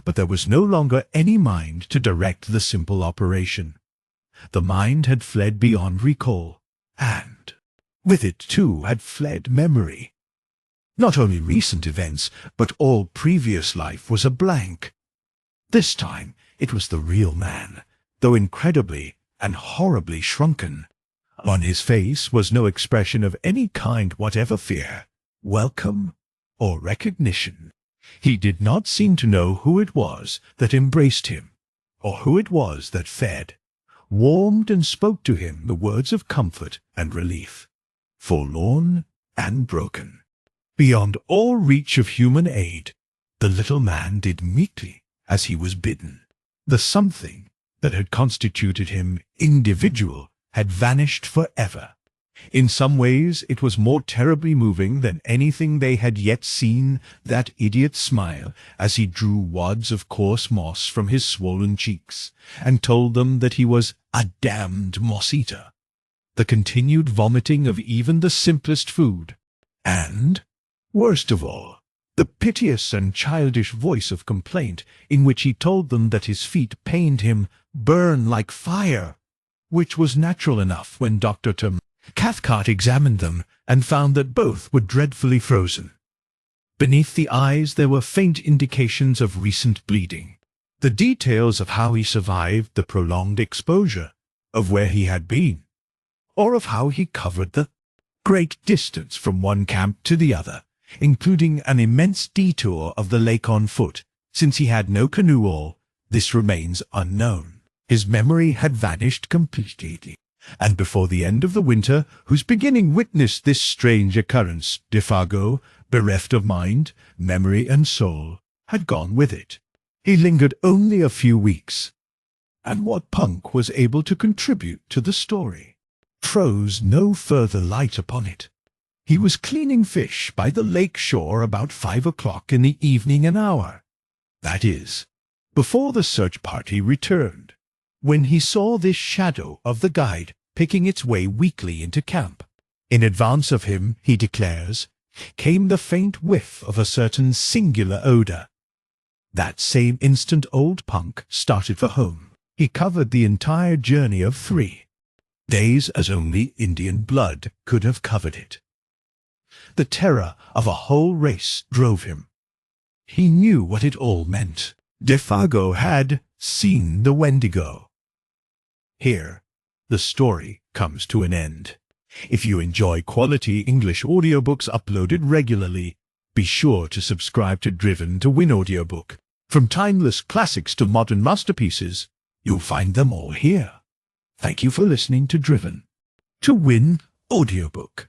But there was no longer any mind to direct the simple operation. The mind had fled beyond recall, and with it too had fled memory. Not only recent events, but all previous life was a blank. This time it was the real man, though incredibly and horribly shrunken. On his face was no expression of any kind whatever, fear, welcome, or recognition. He did not seem to know who it was that embraced him, or who it was that fed, warmed and spoke to him the words of comfort and relief. Forlorn and broken, beyond all reach of human aid, the little man did meekly as he was bidden. The something that had constituted him individual had vanished forever. In some ways it was more terribly moving than anything they had yet seen, that idiot smile as he drew wads of coarse moss from his swollen cheeks and told them that he was a damned moss-eater. The continued vomiting of even the simplest food, and, worst of all, the piteous and childish voice of complaint in which he told them that his feet pained him burn like fire, which was natural enough when Dr. Cathcart examined them and found that both were dreadfully frozen. Beneath the eyes there were faint indications of recent bleeding. The details of how he survived the prolonged exposure, of where he had been, or of how he covered the great distance from one camp to the other, including an immense detour of the lake on foot, since he had no canoe oar, this remains unknown. His memory had vanished completely, and before the end of the winter, whose beginning witnessed this strange occurrence, Defago, bereft of mind, memory, and soul, had gone with it. He lingered only a few weeks, and what Punk was able to contribute to the story throws no further light upon it. He was cleaning fish by the lake shore about 5 o'clock in the evening hour, that is, before the search party returned, when he saw this shadow of the guide picking its way weakly into camp. In advance of him, he declares, came the faint whiff of a certain singular odor. That same instant old Punk started for home. He covered the entire journey of 3 days as only Indian blood could have covered it. The terror of a whole race drove him. He knew what it all meant. Defago had seen the Wendigo. Here, the story comes to an end. If you enjoy quality English audiobooks uploaded regularly, be sure to subscribe to Driven to Win Audiobook. From timeless classics to modern masterpieces, you'll find them all here. Thank you for listening to Driven to Win Audiobook.